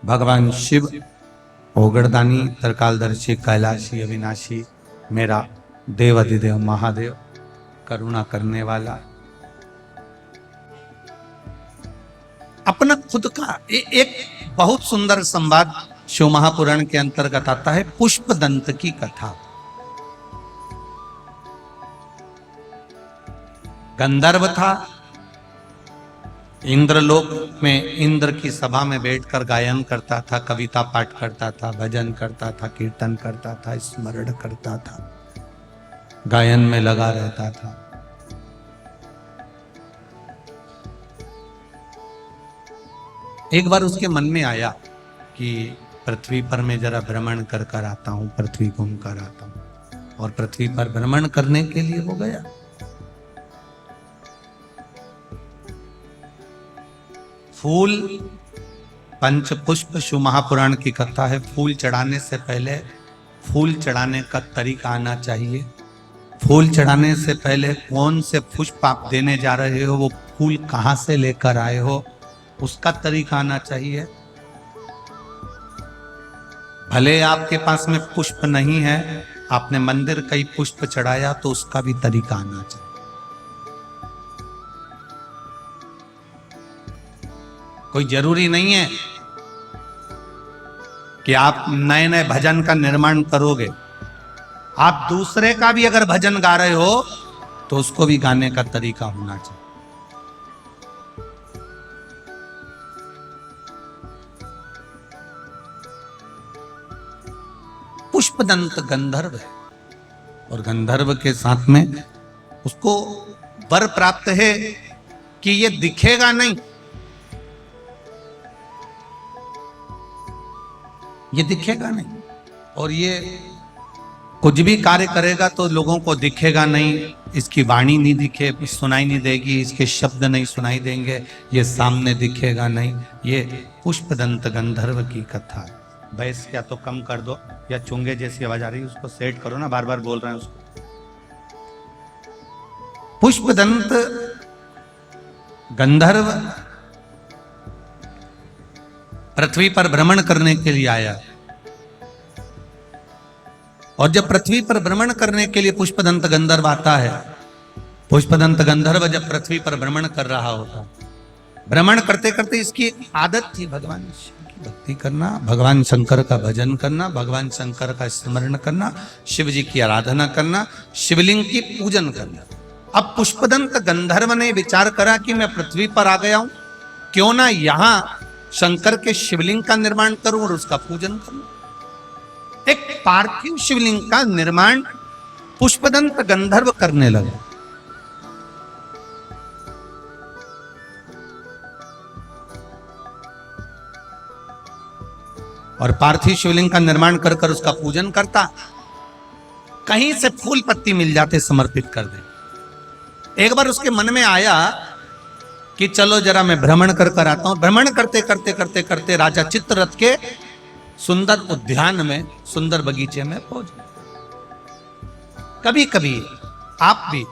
A: भगवान शिव ओगड़दानी, त्रिकालदर्शी, कैलाशी, अविनाशी, मेरा देवाधिदेव महादेव, करुणा करने वाला, अपना खुद का एक बहुत सुंदर संवाद शिव महापुराण के अंतर्गत आता है। पुष्पदंत की कथा। गंधर्व था, इंद्रलोक में इंद्र की सभा में बैठकर गायन करता था, कविता पाठ करता था, भजन करता था, कीर्तन करता था, स्मरण करता था, गायन में लगा रहता था। एक बार उसके मन में आया कि पृथ्वी पर मैं जरा भ्रमण कर कर आता हूं, पृथ्वी घूम कर आता हूं। और पृथ्वी पर भ्रमण करने के लिए वो गया। फूल, पंच पुष्प, शिव महापुराण की कथा है। फूल चढ़ाने से पहले फूल चढ़ाने का तरीका आना चाहिए। फूल चढ़ाने से पहले कौन से पुष्प आप देने जा रहे हो, वो फूल कहां से लेकर आए हो, उसका तरीका आना चाहिए। भले आपके पास में पुष्प नहीं है, आपने मंदिर कई पुष्प चढ़ाया, तो उसका भी तरीका आना चाहिए। कोई जरूरी नहीं है कि आप नए नए भजन का निर्माण करोगे। आप दूसरे का भी अगर भजन गा रहे हो तो उसको भी गाने का तरीका होना चाहिए। पुष्पदंत गंधर्व है और गंधर्व के साथ में उसको वर प्राप्त है कि ये दिखेगा नहीं, ये दिखेगा नहीं, और ये कुछ भी कार्य करेगा तो लोगों को दिखेगा नहीं, इसकी वाणी नहीं दिखे सुनाई नहीं देगी, इसके शब्द नहीं सुनाई देंगे, ये सामने दिखेगा नहीं। ये पुष्पदंत गंधर्व की कथा है। भैंस या तो कम कर दो, या चुंगे जैसी आवाज आ रही है उसको सेट करो ना, बार बार बोल रहे हैं उसको। पुष्पदंत गंधर्व पृथ्वी पर भ्रमण करने के लिए आया, और जब पृथ्वी पर भ्रमण करने के लिए पुष्पदंत गंधर्व आता है, पुष्पदंत गंधर्व जब पृथ्वी पर भ्रमण कर रहा होता, भ्रमण करते करते इसकी आदत थी भगवान शिव की भक्ति करना, भगवान शंकर का भजन करना, भगवान शंकर का स्मरण करना, शिव जी की आराधना करना, शिवलिंग की पूजन करना। अब पुष्पदंत गंधर्व ने विचार करा कि मैं पृथ्वी पर आ गया हूं, क्यों ना यहां शंकर के शिवलिंग का निर्माण करूं और उसका पूजन करूं। एक पार्थिव शिवलिंग का निर्माण पुष्पदंत गंधर्व करने लगे। और पार्थिव शिवलिंग का निर्माण कर कर उसका पूजन करता, कहीं से फूल पत्ती मिल जाते समर्पित कर दे। एक बार उसके मन में आया कि चलो जरा मैं भ्रमण कर कर आता हूं। भ्रमण करते करते करते करते राजा चित्ररथ के सुंदर उद्यान में, सुंदर बगीचे में पहुंच गए। कभी कभी आप भी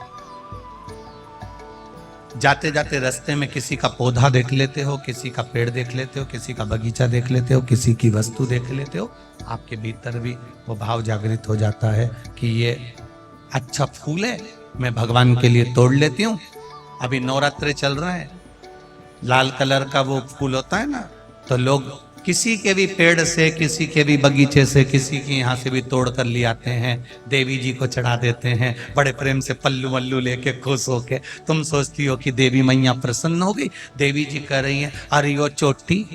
A: जाते जाते रास्ते में किसी का पौधा देख लेते हो, किसी का पेड़ देख लेते हो, किसी का बगीचा देख लेते हो, किसी की वस्तु देख लेते हो, आपके भीतर भी वो भाव जागृत हो जाता है कि ये अच्छा फूल है, मैं भगवान के लिए तोड़ लेती हूँ। अभी नवरात्रे चल रहे हैं, लाल कलर का वो फूल होता है ना, तो लोग किसी के भी पेड़ से, किसी के भी बगीचे से, किसी के यहाँ से भी तोड़ कर ले आते हैं, देवी जी को चढ़ा देते हैं, बड़े प्रेम से पल्लू वल्लू लेके खुश होके। तुम सोचती हो कि देवी मैया प्रसन्न हो गई, देवी जी कह रही हैं अरे वो चोटी,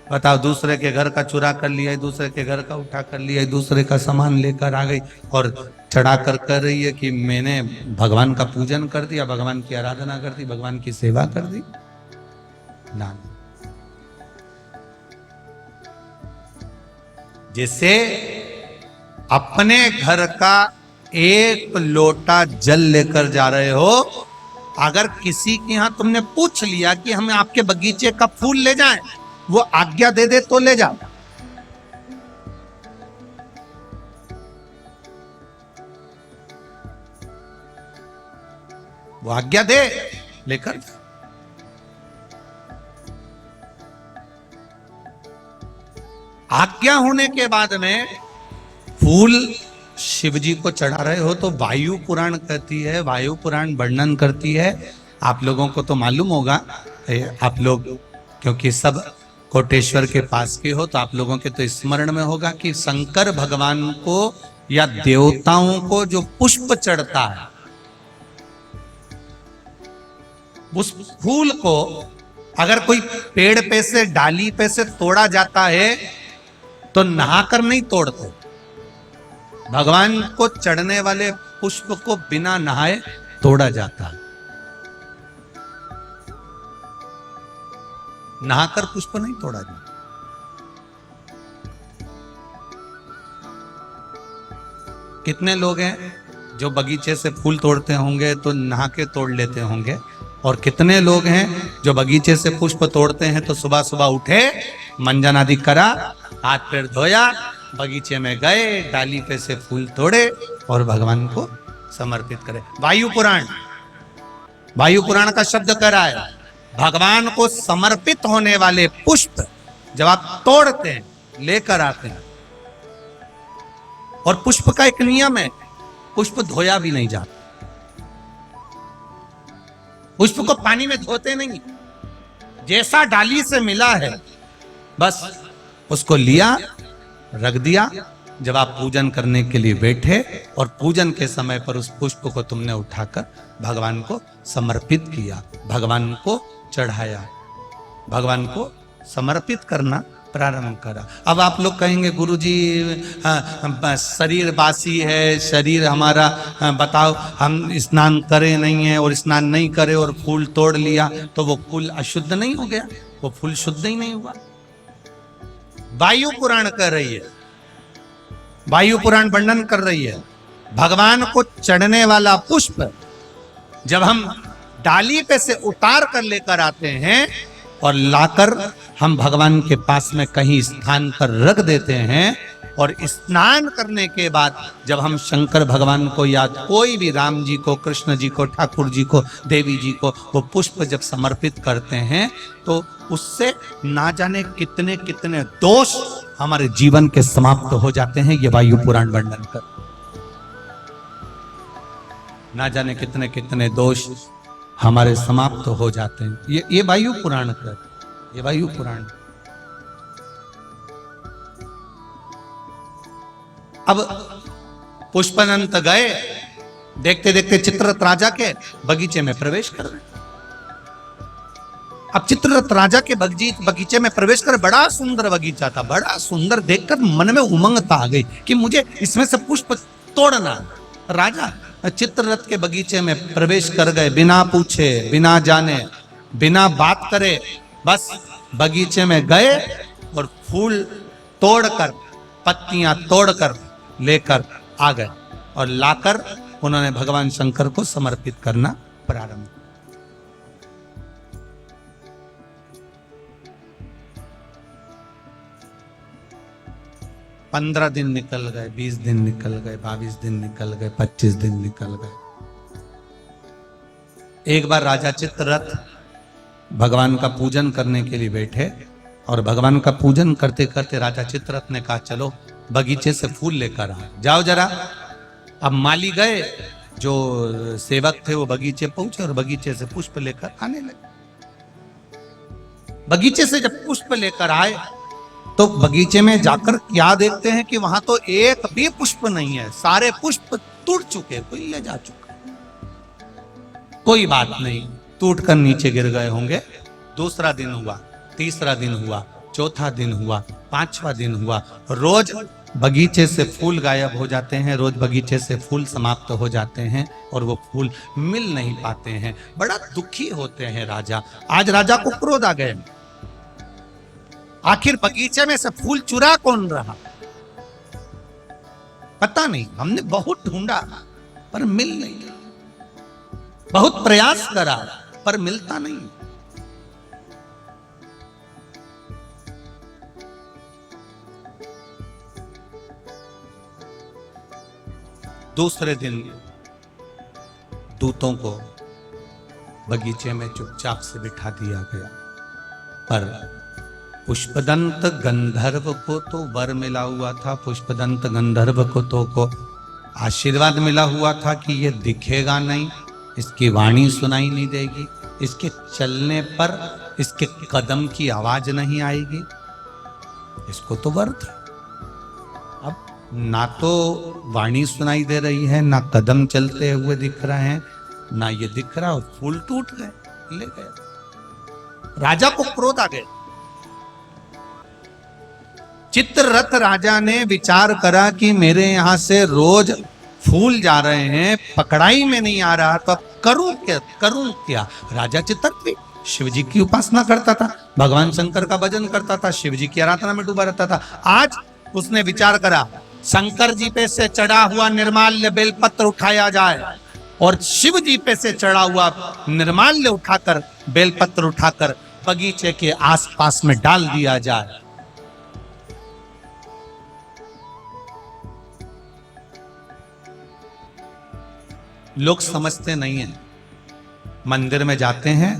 A: बताओ, दूसरे के घर का चुरा कर लिया, दूसरे के घर का उठा कर लिया, दूसरे का सामान लेकर आ गई और चढ़ा कर कर रही है कि मैंने भगवान का पूजन कर दिया, भगवान की आराधना कर दी, भगवान की सेवा कर दी। ना, जैसे अपने घर का एक लोटा जल लेकर जा रहे हो, अगर किसी के यहां तुमने पूछ लिया कि हमें आपके बगीचे का फूल ले जाएं, वो आज्ञा दे दे तो ले जाओ। वो आज्ञा दे, लेकर आज्ञा होने के बाद में फूल शिव जी को चढ़ा रहे हो तो वायु पुराण कहती है, वायु पुराण वर्णन करती है। आप लोगों को तो मालूम होगा, आप लोग क्योंकि सब कोटेश्वर के पास के हो, तो आप लोगों के तो स्मरण में होगा कि शंकर भगवान को या देवताओं को जो पुष्प चढ़ता है, उस फूल को अगर कोई पेड़ पे से, डाली पे से तोड़ा जाता है तो नहाकर नहीं तोड़ते। भगवान को चढ़ने वाले पुष्प को बिना नहाए तोड़ा जाता है, नहाकर पुष्प नहीं तोड़ा जाता। कितने लोग हैं जो बगीचे से फूल तोड़ते होंगे तो नहा के तोड़ लेते होंगे, और कितने लोग हैं जो बगीचे से पुष्प तोड़ते हैं तो सुबह सुबह उठे, मंजन आदि करा, हाथ पैर धोया, बगीचे में गए, डाली पे से फूल तोड़े और भगवान को समर्पित करे। वायु पुराण, वायु पुराण का शब्द कह रहा है भगवान को समर्पित होने वाले पुष्प जब आप तोड़ते हैं, लेकर आते हैं, और पुष्प का एक नियम है, पुष्प धोया भी नहीं जाता। पुष्प को पानी में धोते नहीं, जैसा डाली से मिला है बस उसको लिया, रख दिया, जब आप पूजन करने के लिए बैठे और पूजन के समय पर उस पुष्प को तुमने उठाकर भगवान को समर्पित किया, भगवान को चढ़ाया, भगवान को समर्पित करना प्रारंभ करा। अब आप लोग कहेंगे गुरुजी शरीर बासी है, शरीर हमारा बताओ, हम स्नान करे नहीं है और स्नान नहीं करे और फूल तोड़ लिया तो वो फूल अशुद्ध नहीं हो गया? वो फूल शुद्ध ही नहीं हुआ। वायु पुराण कह रही है, वायु पुराण वर्णन कर रही है, भगवान को चढ़ने वाला पुष्प जब हम डाली पे से उतार कर लेकर आते हैं और लाकर हम भगवान के पास में कहीं स्थान पर रख देते हैं, और स्नान करने के बाद जब हम शंकर भगवान को याद, कोई भी राम जी को, कृष्ण जी को, ठाकुर जी को, देवी जी को वो पुष्प जब समर्पित करते हैं तो उससे ना जाने कितने कितने दोष हमारे जीवन के समाप्त हो जाते हैं। ये वायु पुराण वर्णन कर, ना जाने कितने कितने दोष हमारे समाप्त हो जाते हैं। ये वायु पुराण कर, ये वायु पुराण। अब पुष्पदंत गए, देखते देखते चित्ररथ राजा के बगीचे में प्रवेश कर रहे। अब चित्ररथ राजा के बगीचे में प्रवेश कर, बड़ा सुंदर बगीचा था, बड़ा सुंदर, देखकर मन में उमंगता आ गई कि मुझे इसमें से पुष्प तोड़ना। राजा चित्ररथ के बगीचे में प्रवेश कर गए, बिना पूछे, बिना जाने, बिना बात करे, बस बगीचे में गए और फूल तोड़कर, पत्तियां तोड़कर लेकर आ गए और लाकर उन्होंने भगवान शंकर को समर्पित करना प्रारंभ। पंद्रह दिन निकल गए, 20 दिन निकल गए, 22 दिन निकल गए, 25 दिन निकल गए। एक बार राजा चित्ररथ भगवान का पूजन करने के लिए बैठे और भगवान का पूजन करते करते राजा चित्ररथ ने कहा चलो बगीचे से फूल लेकर आ जाओ जरा। अब माली गए, जो सेवक थे वो बगीचे पहुंचे और बगीचे से पुष्प लेकर आने लगे। बगीचे से जब पुष्प लेकर आए तो बगीचे में जाकर क्या देखते हैं कि वहां तो एक भी पुष्प नहीं है, सारे पुष्प टूट चुके, कोई ले जा चुका। कोई बात नहीं, टूट कर नीचे गिर गए होंगे। दूसरा दिन हुआ, तीसरा दिन हुआ, चौथा दिन हुआ, पांचवा दिन हुआ, रोज बगीचे से फूल गायब हो जाते हैं, रोज बगीचे से फूल समाप्त हो जाते हैं और वो फूल मिल नहीं पाते हैं। बड़ा दुखी होते हैं राजा। आज राजा को क्रोध आ गए, आखिर बगीचे में से फूल चुरा कौन रहा? पता नहीं, हमने बहुत ढूंढा पर मिल नहीं रहा, बहुत प्रयास करा पर मिलता नहीं। दूसरे दिन दूतों को बगीचे में चुपचाप से बिठा दिया गया, पर पुष्पदंत गंधर्व को तो वर मिला हुआ था, पुष्पदंत गंधर्व को तो आशीर्वाद मिला हुआ था कि ये दिखेगा नहीं, इसकी वाणी सुनाई नहीं देगी, इसके चलने पर इसके कदम की आवाज नहीं आएगी, इसको तो वर था। अब ना तो वाणी सुनाई दे रही है, ना कदम चलते हुए दिख रहे हैं, ना ये दिख रहा, और फूल टूट गए, ले गए। राजा को क्रोध आ गया। चित्ररथ राजा ने विचार करा कि मेरे यहां से रोज फूल जा रहे हैं, पकड़ाई में नहीं आ रहा, तो अब करूं क्या? राजा चित्ररथ शिव जी की उपासना करता था, भगवान शंकर का भजन करता था, शिव जी की आराधना में डूबा रहता था। आज उसने विचार करा शंकर जी पे से चढ़ा हुआ निर्माल्य बेलपत्र उठाया जाए और शिव जी पे से चढ़ा हुआ निर्माल्य उठाकर, बेलपत्र उठाकर बगीचे के आसपास में डाल दिया जाए। लोग समझते नहीं हैं, मंदिर में जाते हैं,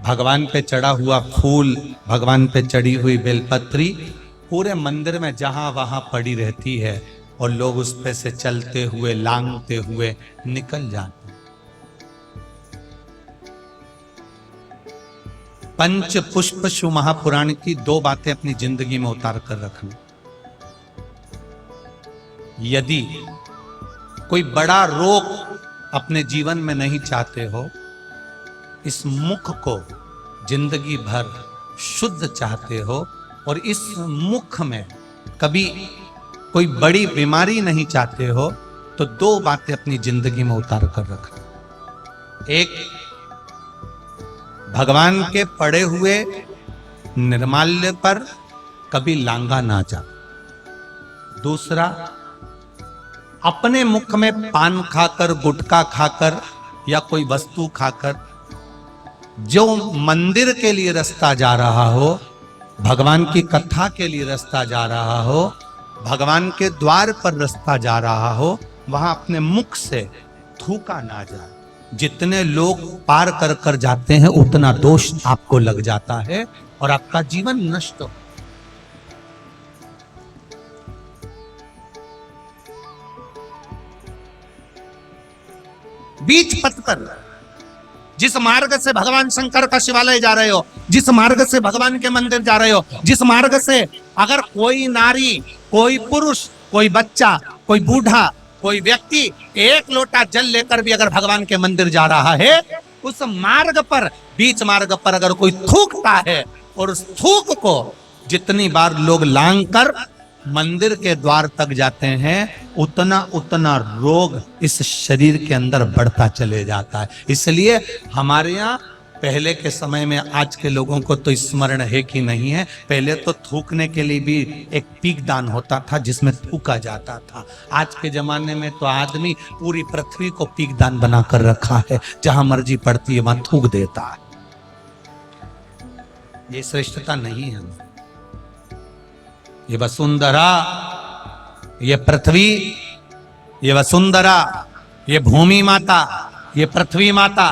A: भगवान पे चढ़ा हुआ फूल, भगवान पे चढ़ी हुई बेलपत्री पूरे मंदिर में जहां वहां पड़ी रहती है और लोग उस पे से चलते हुए, लांघते हुए निकल जाते हैं। पंच पुष्प शिव महापुराण की दो बातें अपनी जिंदगी में उतार कर रखना। यदि कोई बड़ा रोग अपने जीवन में नहीं चाहते हो, इस मुख को जिंदगी भर शुद्ध चाहते हो और इस मुख में कभी कोई बड़ी बीमारी नहीं चाहते हो, तो दो बातें अपनी जिंदगी में उतार कर रखना। एक, भगवान के पड़े हुए निर्माल्य पर कभी लांगा ना जा। दूसरा, अपने मुख में पान खाकर, गुटखा खाकर या कोई वस्तु खाकर जो मंदिर के लिए रास्ता जा रहा हो, भगवान की कथा के लिए रास्ता जा रहा हो, भगवान के द्वार पर रास्ता जा रहा हो, वहां अपने मुख से थूका ना जाए। जितने लोग पार कर कर जाते हैं उतना दोष आपको लग जाता है और आपका जीवन नष्ट हो। बीच पथ पर जिस मार्ग से भगवान शंकर का शिवालय जा रहे हो, जिस मार्ग से भगवान के मंदिर जा रहे हो, जिस मार्ग से अगर कोई नारी, कोई पुरुष, कोई बच्चा, कोई बूढ़ा, कोई व्यक्ति एक लोटा जल लेकर भी अगर भगवान के मंदिर जा रहा है, उस मार्ग पर, बीच मार्ग पर अगर कोई थूकता है और उस थूक को जितनी बार लोग लांग कर मंदिर के द्वार तक जाते हैं, उतना उतना रोग इस शरीर के अंदर बढ़ता चले जाता है। इसलिए हमारे यहाँ पहले के समय में, आज के लोगों को तो स्मरण है कि नहीं है, पहले तो थूकने के लिए भी एक पीक दान होता था जिसमें थूका जाता था। आज के जमाने में तो आदमी पूरी पृथ्वी को पीक दान बना कर रखा है, जहां मर्जी पड़ती है वहां थूक देता है। ये श्रेष्ठता नहीं है। ये वसुंधरा, ये पृथ्वी, ये वसुंधरा, ये भूमि माता, ये पृथ्वी माता,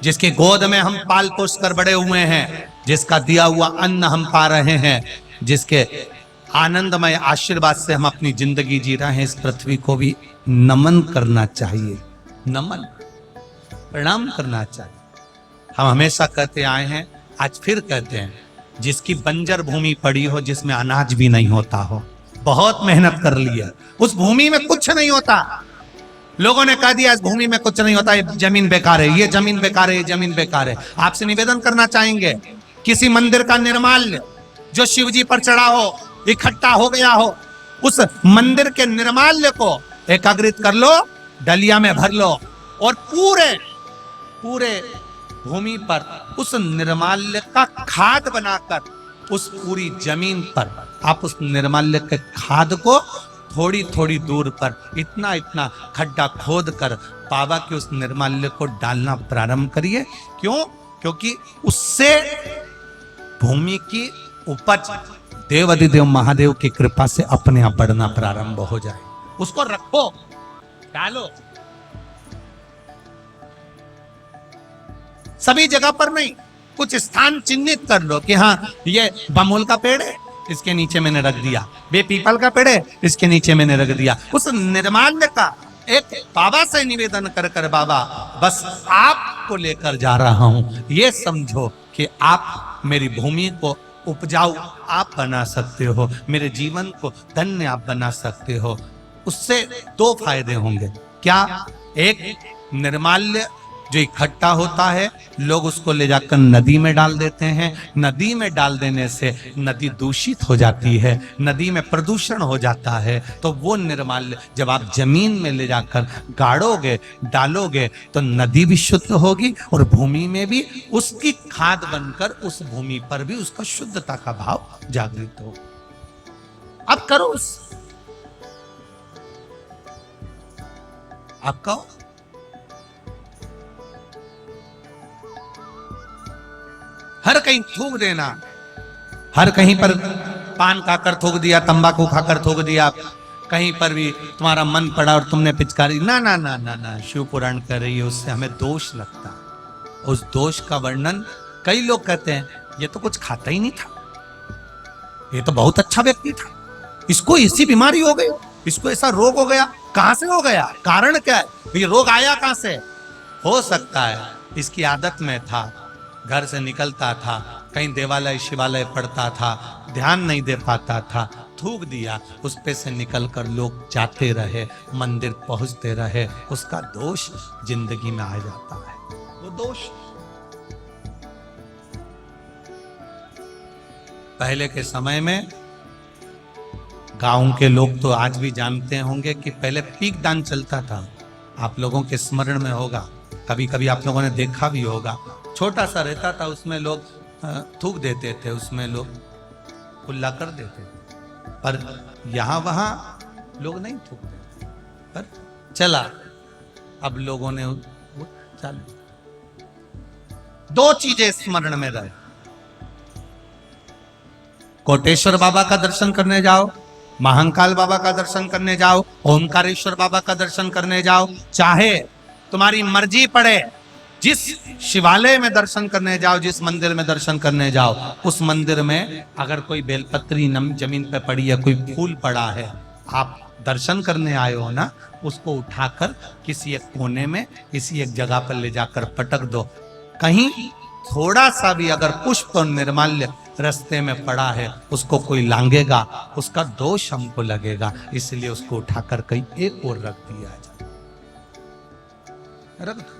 A: जिसकी गोद में हम पाल पोस कर बड़े हुए हैं, जिसका दिया हुआ अन्न हम पा रहे हैं, जिसके आनंदमय आशीर्वाद से हम अपनी जिंदगी जी रहे हैं, इस पृथ्वी को भी नमन करना चाहिए। नमन, प्रणाम करना चाहिए। हम हमेशा कहते आए हैं, आज फिर कहते हैं, जिसकी बंजर भूमि पड़ी हो, जिसमें अनाज भी नहीं होता हो, बहुत मेहनत कर लिया, उस भूमि में कुछ नहीं होता, लोगों ने कह दिया इस भूमि में कुछ नहीं होता, ये जमीन बेकार है, ये जमीन बेकार है, ये जमीन बेकार है। आपसे निवेदन करना चाहेंगे, किसी मंदिर का निर्माल्य जो शिव जी पर चढ़ा हो, इकट्ठा हो गया हो, उस मंदिर के निर्माल्य को एकाग्रित कर लो, डलिया में भर लो और पूरे पूरे भूमि पर उस निर्माल्य का खाद बनाकर, उस पूरी जमीन पर आप उस निर्माल्य के खाद को थोड़ी थोड़ी दूर पर इतना इतना खड्डा खोद कर बाबा के उस निर्माल्य को डालना प्रारंभ करिए। क्यों? क्योंकि उससे भूमि की उपज देवाधिदेव महादेव की कृपा से अपने आप बढ़ना प्रारंभ हो जाए। उसको रखो, डालो, सभी जगह पर नहीं, कुछ स्थान चिन्हित कर लो कि हाँ, ये बमूल का पेड़ है, इसके नीचे मैंने रख दिया, बे पीपल का पेड़ है, इसके नीचे मैंने रख दिया। उस निर्माल्य का एक बाबा से निवेदन कर कर, बाबा बस आपको लेकर जा रहा हूं, ये समझो कि आप मेरी भूमि को उपजाऊ आप बना सकते हो, मेरे जीवन को धन्य आप बना सकते हो। उससे दो फायदे होंगे। क्या? एक, निर्माल्य जो इकट्ठा होता है, लोग उसको ले जाकर नदी में डाल देते हैं, नदी में डाल देने से नदी दूषित हो जाती है, नदी में प्रदूषण हो जाता है। तो वो निर्माल्य जब आप जमीन में ले जाकर गाड़ोगे, डालोगे, तो नदी भी शुद्ध होगी और भूमि में भी उसकी खाद बनकर उस भूमि पर भी उसका शुद्धता का भाव जागृत हो। अब करो, आप कहो, हर कहीं थूक देना, हर कहीं पर पान खाकर थूक दिया, तंबाकू खाकर थूक दिया, कहीं पर भी तुम्हारा मन पड़ा और तुमने पिचकारी, ना ना ना ना ना, शिव पुराण कर रही है, उससे हमें दोष लगता। उस दोष का वर्णन कई लोग कहते हैं, ये तो कुछ खाता ही नहीं था, ये तो बहुत अच्छा व्यक्ति था, इसको ऐसी बीमारी हो गई, इसको ऐसा रोग हो गया। कहां से हो गया? कारण क्या है? ये रोग आया कहां से? हो सकता है इसकी आदत में था, घर से निकलता था, कहीं देवालय शिवालय पढ़ता था, ध्यान नहीं दे पाता था, थूक दिया, उस पे से निकलकर लोग जाते रहे, मंदिर पहुंचते रहे, उसका दोष जिंदगी में आ जाता है। वो दोष पहले के समय में गांव के लोग तो आज भी जानते होंगे कि पहले पीक दान चलता था। आप लोगों के स्मरण में होगा, कभी कभी आप लोगों ने देखा भी होगा, छोटा सा रहता था, उसमें लोग थूक देते थे, उसमें लोग खुला कर देते थे। पर यहां वहां लोग नहीं थूकते, पर चला अब लोगों ने चल दो चीजें स्मरण में रहे। कोटेश्वर बाबा का दर्शन करने जाओ, महाकाल बाबा का दर्शन करने जाओ, ओमकारेश्वर बाबा का दर्शन करने जाओ, चाहे तुम्हारी मर्जी पड़े, जिस शिवालय में दर्शन करने जाओ, जिस मंदिर में दर्शन करने जाओ, उस मंदिर में अगर कोई बेलपत्री जमीन पे पड़ी है, कोई फूल पड़ा है, आप दर्शन करने आए हो ना, उसको उठाकर किसी एक कोने में, किसी एक जगह पर ले जाकर पटक दो। कहीं थोड़ा सा भी अगर पुष्प और निर्माल्य रास्ते में पड़ा है, उसको कोई लांगेगा, उसका दोष हमको लगेगा, इसलिए उसको उठाकर कहीं एक और रख दिया जाए, रख दो।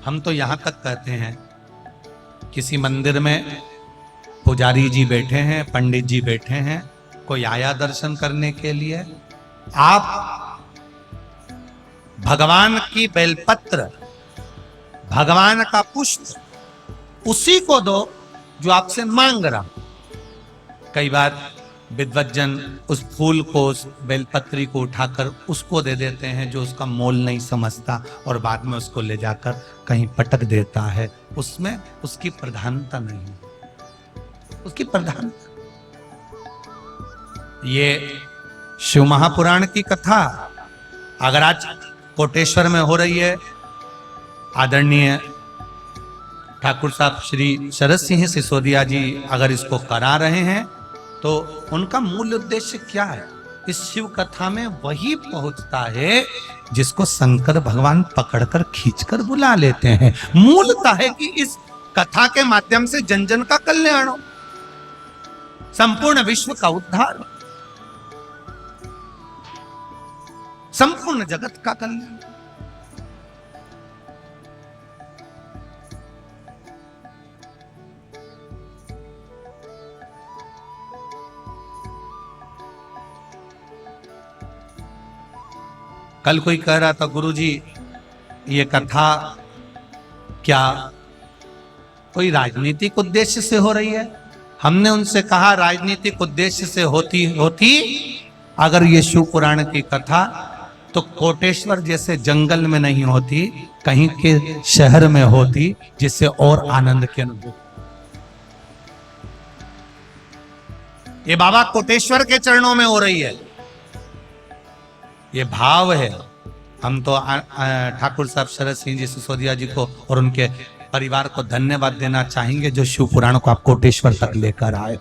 A: हम तो यहां तक कहते हैं, किसी मंदिर में पुजारी जी बैठे हैं, पंडित जी बैठे हैं, कोई आया दर्शन करने के लिए, आप भगवान की बेलपत्र, भगवान का पुष्प उसी को दो जो आपसे मांग रहा। कई बार विद्वज्जन उस फूल को, उस बेलपत्री को उठाकर उसको दे देते हैं जो उसका मोल नहीं समझता, और बाद में उसको ले जाकर कहीं पटक देता है। उसमें उसकी प्रधानता नहीं, उसकी प्रधानता। ये शिव महापुराण की कथा अगर आज कोटेश्वर में हो रही है, आदरणीय ठाकुर साहब श्री शरद सिंह सिसोदिया जी अगर इसको करा रहे हैं, तो उनका मूल उद्देश्य क्या है? इस शिव कथा में वही पहुंचता है जिसको शंकर भगवान पकड़कर खींचकर बुला लेते हैं। मूलता है कि इस कथा के माध्यम से जन जन का कल्याण हो, संपूर्ण विश्व का उद्धार हो, संपूर्ण जगत का कल्याण। कल कोई कह रहा था, गुरुजी ये कथा क्या कोई राजनीतिक उद्देश्य से हो रही है? हमने उनसे कहा, राजनीतिक उद्देश्य से होती अगर ये शिव पुराण की कथा, तो कोटेश्वर जैसे जंगल में नहीं होती, कहीं के शहर में होती, जिससे और आनंद की अनुभूति। ये बाबा कोटेश्वर के चरणों में हो रही है, ये भाव है। हम तो ठाकुर साहब शरद सिंह जी सिसोदिया जी को और उनके परिवार को धन्यवाद देना चाहेंगे, जो शिव पुराण को आप कोटेश्वर तक लेकर आए।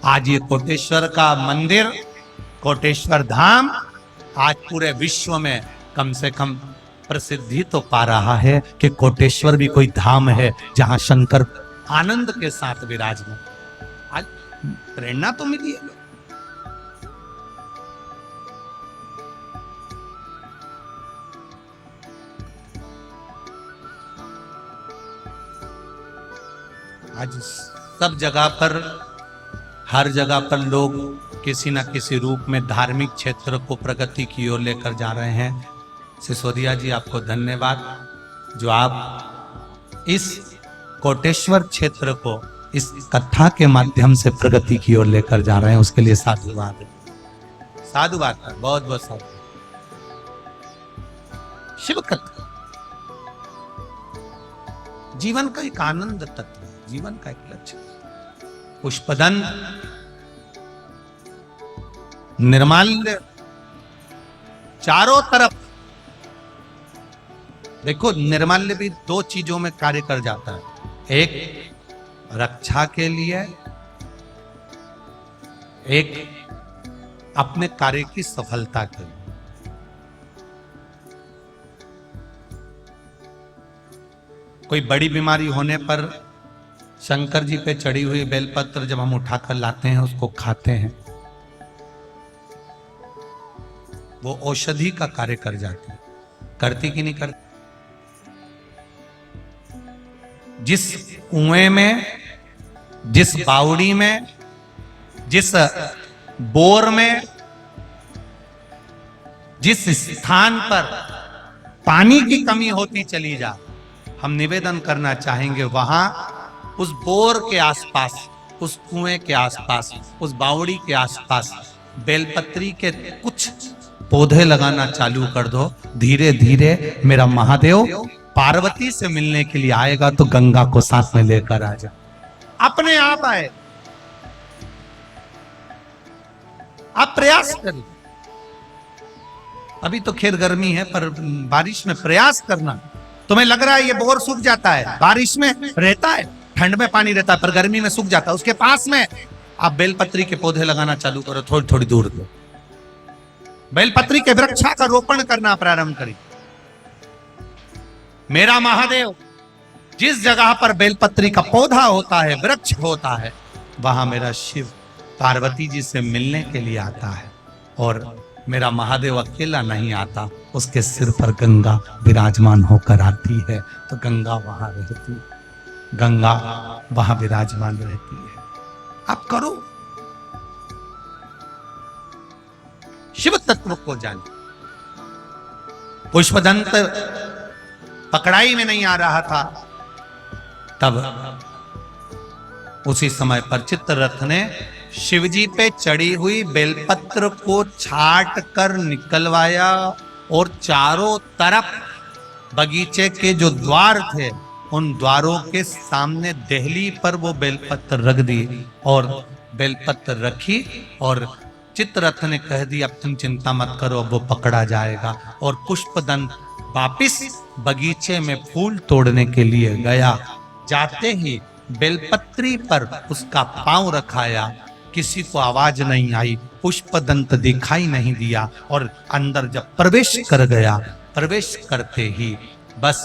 A: आज ये कोटेश्वर का मंदिर, कोटेश्वर धाम आज पूरे विश्व में कम से कम प्रसिद्धि तो पा रहा है कि कोटेश्वर भी कोई धाम है जहां शंकर आनंद के साथ विराजमान। आज प्रेरणा तो मिली है। आज सब जगह पर, हर जगह पर लोग किसी न किसी रूप में धार्मिक क्षेत्र को प्रगति की ओर लेकर जा रहे हैं। सिसोदिया जी आपको धन्यवाद, जो आप इस कोटेश्वर क्षेत्र को इस कथा के माध्यम से प्रगति की ओर लेकर जा रहे हैं, उसके लिए साधुवाद, साधुवाद, बहुत बहुत साधुवाद। शिव कथा जीवन का एक आनंद तत्व, जीवन का एक लक्ष्य। पुष्पदन, निर्माल्य, चारों तरफ देखो, निर्माल्य भी दो चीजों में कार्य कर जाता है, एक रक्षा के लिए, एक अपने कार्य की सफलता के लिए। कोई बड़ी बीमारी होने पर शंकर जी पे चढ़ी हुई बेलपत्र जब हम उठाकर लाते हैं, उसको खाते हैं, वो औषधि का कार्य कर जाती है। करती कि नहीं करती? जिस कुएं में, जिस बावड़ी में, जिस बोर में, जिस स्थान पर पानी की कमी होती चली जा, हम निवेदन करना चाहेंगे वहां उस बोर के आसपास, उस कुएं के आसपास, उस बावड़ी के आसपास बेलपत्री के कुछ पौधे लगाना चालू कर दो। धीरे धीरे मेरा महादेव पार्वती से मिलने के लिए आएगा तो गंगा को साथ में लेकर आ जा, अपने आप आए। आप प्रयास करिए। अभी तो खैर गर्मी है, पर बारिश में प्रयास करना। तुम्हें लग रहा है ये बोर सूख जाता है, बारिश में रहता है, ठंड में पानी रहता है, पर गर्मी में सूख जाता है। उसके पास में आप बेलपत्री के पौधे लगाना चालू करो, थोड़ी थोड़ी दूर दो। बेलपत्री के वृक्षा का रोपण करना प्रारंभ करिए। मेरा महादेव जिस जगह पर बेलपत्री का पौधा होता है, वृक्ष होता है, वहां मेरा शिव पार्वती जी से मिलने के लिए आता है। और मेरा महादेव अकेला नहीं आता, उसके सिर पर गंगा विराजमान होकर आती है। तो गंगा वहां रहती है, गंगा वहां विराजमान रहती है। आप करो, शिव तत्व को जाने। पुष्पदंत पकड़ाई में नहीं आ रहा था, तब उसी समय पर चित्ररथ ने शिवजी पे चढ़ी हुई बेलपत्र को छाट कर निकलवाया और चारों तरफ बगीचे के जो द्वार थे, उन द्वारों के सामने देहली पर वो बेलपत्र रख दी। और बेलपत्र रखी और चित्ररथ ने कह दिया, अब तुम चिंता मत करो, अब वो पकड़ा जाएगा। और पुष्पदंत वापिस बगीचे में फूल तोड़ने के लिए गया। जाते ही बेलपत्री पर उसका पांव रखाया, किसी को आवाज नहीं आई, पुष्पदंत दिखाई नहीं दिया। और अंदर जब प्रवेश कर गया, प्रवेश करते ही बस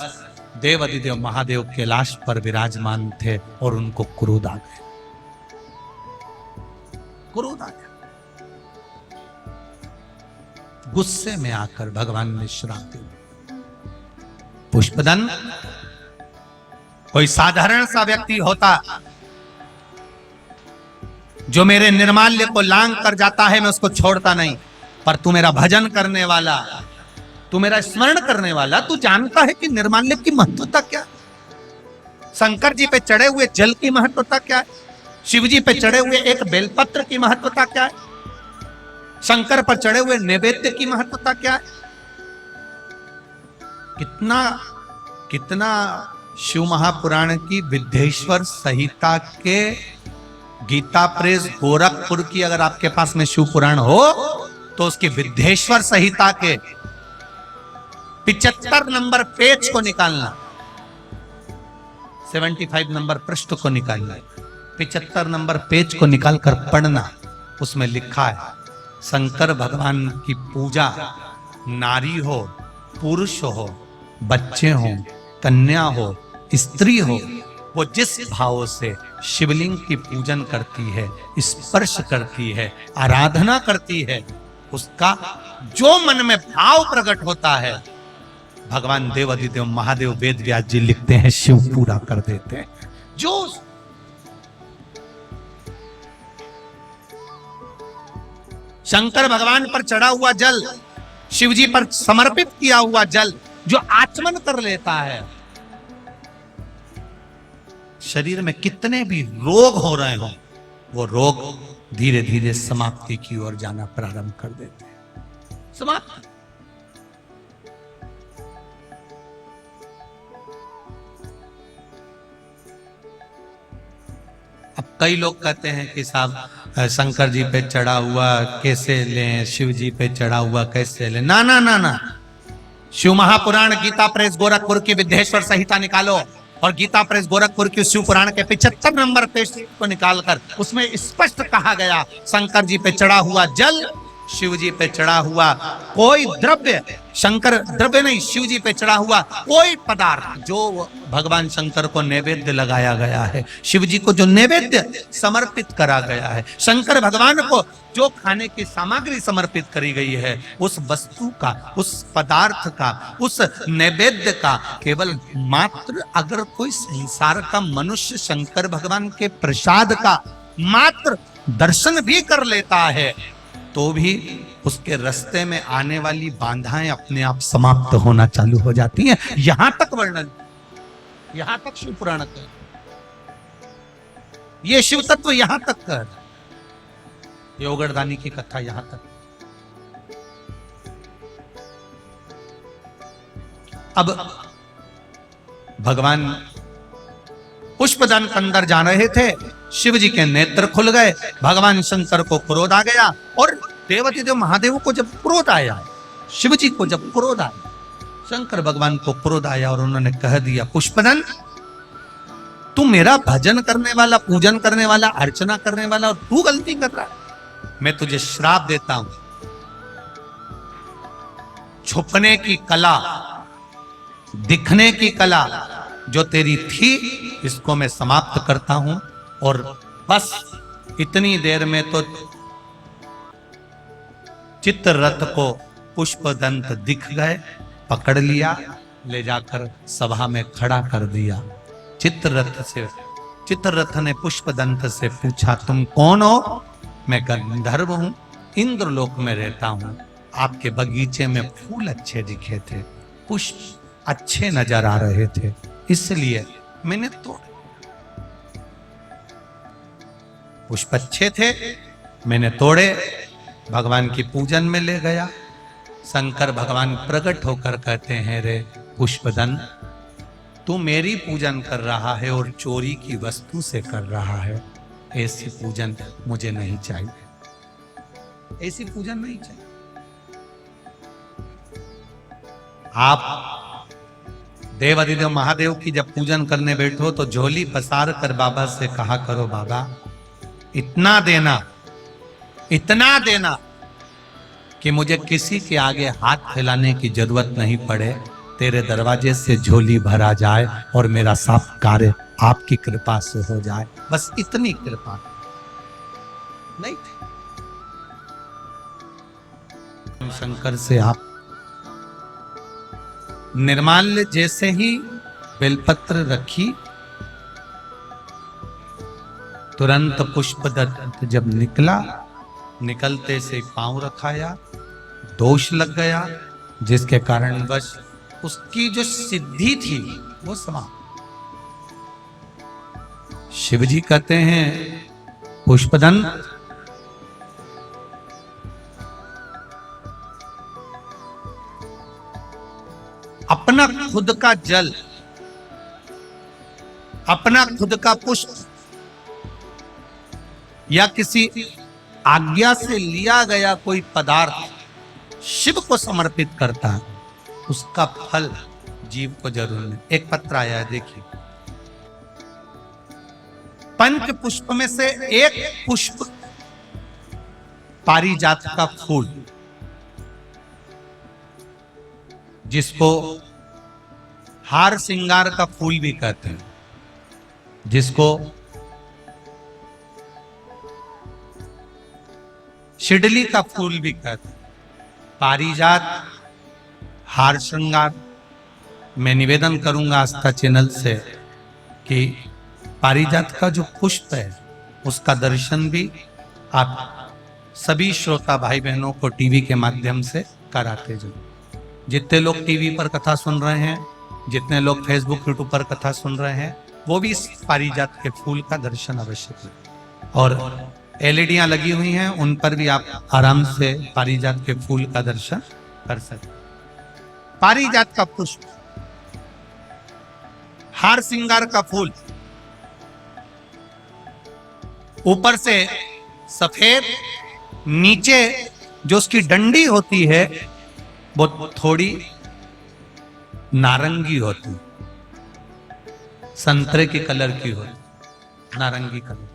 A: देव अधिदेव महादेव कैलाश पर विराजमान थे और उनको क्रोध आ गया, क्रोध आ गया। गुस्से में आकर भगवान ने श्राप दिया, पुष्पदंत कोई साधारण सा व्यक्ति होता जो मेरे निर्माल्य को लांग कर जाता है, मैं उसको छोड़ता नहीं। पर तू मेरा भजन करने वाला, तू मेरा स्मरण करने वाला, तू जानता है कि निर्माल्य की महत्वता क्या है, शंकर जी पे चढ़े हुए जल की महत्वता क्या है, शिव जी पे चढ़े हुए एक बेलपत्र की महत्वता क्या है, शंकर पर चढ़े हुए नैवेद्य की महत्वता क्या है। कितना कितना शिव महापुराण की विद्येश्वर संहिता के गीता प्रेस गोरखपुर की अगर आपके पास में शिव पुराण हो तो उसकी विद्येश्वर संहिता के 75 नंबर पेज को निकालना, 75 नंबर पृष्ठ को निकालना, 75 नंबर पेज को निकालकर पढ़ना। उसमें लिखा है शंकर भगवान की पूजा नारी हो, पुरुष हो, बच्चे हो, कन्या हो, स्त्री हो, वो जिस भाव से शिवलिंग की पूजन करती है, स्पर्श करती है, आराधना करती है, उसका जो मन में भाव प्रकट होता है, भगवान देव अधिदेव महादेव वेद व्यास जी लिखते हैं, शिव पूरा कर देते हैं। जो शंकर भगवान पर चढ़ा हुआ जल, शिव जी पर समर्पित किया हुआ जल जो आचमन कर लेता है, शरीर में कितने भी रोग हो रहे हो, वो रोग धीरे धीरे समाप्ति की ओर जाना प्रारंभ कर देते हैं। समाप्त। अब कई लोग कहते हैं कि साहब शंकर जी पे चढ़ा हुआ कैसे लें, शिव जी पे चढ़ा हुआ कैसे लें। ना ना ना ना, शिव महापुराण गीता प्रेस गोरखपुर की विद्येश्वर संहिता निकालो और गीता प्रेस गोरखपुर की शिव पुराण के 75 नंबर पेज को निकालकर उसमें स्पष्ट कहा गया, शंकर जी पे चढ़ा हुआ जल शिव जी पे चढ़ा हुआ कोई द्रव्य, शंकर द्रव्य नहीं, शिव जी पे चढ़ा हुआ कोई पदार्थ जो भगवान शंकर को नैवेद्य लगाया गया है, शिव जी को जो नैवेद्य समर्पित करा गया है, शंकर भगवान को जो खाने की सामग्री समर्पित करी गई है, उस वस्तु का, उस पदार्थ का, उस नैवेद्य का केवल मात्र अगर कोई संसार का मनुष्य शंकर भगवान के प्रसाद का मात्र दर्शन भी कर लेता है तो भी उसके रास्ते में आने वाली बाधाएं अपने आप समाप्त होना चालू हो जाती हैं। यहां तक वर्णन, यहां तक शिव पुराण कर, ये शिव तत्व यहां तक कर, ये ओगरदानी की कथा यहां तक। अब भगवान पुष्पदान के अंदर जा रहे थे, शिव जी के नेत्र खुल गए, भगवान शंकर को क्रोध आ गया। और देवाधिदेव महादेव को जब क्रोध आया, शिव जी को जब क्रोध आया, शंकर भगवान को क्रोध आया और उन्होंने कह दिया, पुष्पदन तू मेरा भजन करने वाला, पूजन करने वाला, अर्चना करने वाला, और तू गलती कर रहा है, मैं तुझे श्राप देता हूं। छुपने की कला, दिखने की कला जो तेरी थी, इसको मैं समाप्त करता हूं। और बस इतनी देर में तो चित्ररथ को पुष्पदंत दिख गए, पकड़ लिया, ले जाकर सभा में खड़ा कर दिया। चित्ररथ ने पुष्पदंत से पूछा, तुम कौन हो? मैं गंधर्व हूं, इंद्रलोक में रहता हूं। आपके बगीचे में फूल अच्छे दिखे थे, पुष्प अच्छे नजर आ रहे थे, इसलिए मैंने तोड़े। पुष्प अच्छे थे, मैंने तोड़े, भगवान की पूजन में ले गया। शंकर भगवान प्रकट होकर कहते हैं, रे पुष्पदन तू मेरी पूजन कर रहा है और चोरी की वस्तु से कर रहा है, ऐसी पूजन मुझे नहीं चाहिए, ऐसी पूजन नहीं चाहिए। आप देवाधिदेव महादेव की जब पूजन करने बैठो तो झोली पसार कर बाबा से कहा करो, बाबा इतना देना कि मुझे किसी के आगे हाथ फैलाने की जरूरत नहीं पड़े, तेरे दरवाजे से झोली भरा जाए और मेरा सब कार्य आपकी कृपा से हो जाए, बस इतनी कृपा नहीं थी। शंकर से आप निर्माल्य जैसे ही बेलपत्र रखी, तुरंत पुष्पदंत जब निकला, निकलते से पांव रखाया, दोष लग गया, जिसके कारण बस उसकी जो सिद्धि थी वो समाप्त। शिव जी कहते हैं, पुष्पदंत अपना खुद का जल, अपना खुद का पुष्प या किसी आज्ञा से लिया गया कोई पदार्थ शिव को समर्पित करता है, उसका फल जीव को जरूर मिले। एक पत्र आया है, देखिए, पंच पुष्प में से एक पुष्प पारिजात का फूल, जिसको हार श्रृंगार का फूल भी कहते हैं, जिसको शिडली का फूल भी कहते हैं, पारिजात, हार श्रृंगार। मैं निवेदन करूंगा आस्था चैनल से कि पारिजात का जो पुष्प है उसका दर्शन भी आप सभी श्रोता भाई बहनों को टीवी के माध्यम से कराते जाओ। जितने लोग टीवी पर कथा सुन रहे हैं, जितने लोग फेसबुक यूट्यूब पर कथा सुन रहे हैं, वो भी इस पारिजात के फूल का दर्शन अवश्य करें। और एलईडियां लगी हुई हैं, उन पर भी आप आराम से पारिजात के फूल का दर्शन कर सकते। पारिजात का पुष्प, हार श्रृंगार का फूल, ऊपर से सफेद, नीचे जो उसकी डंडी होती है वो थोड़ी नारंगी होती, संतरे के कलर की होती, नारंगी कलर।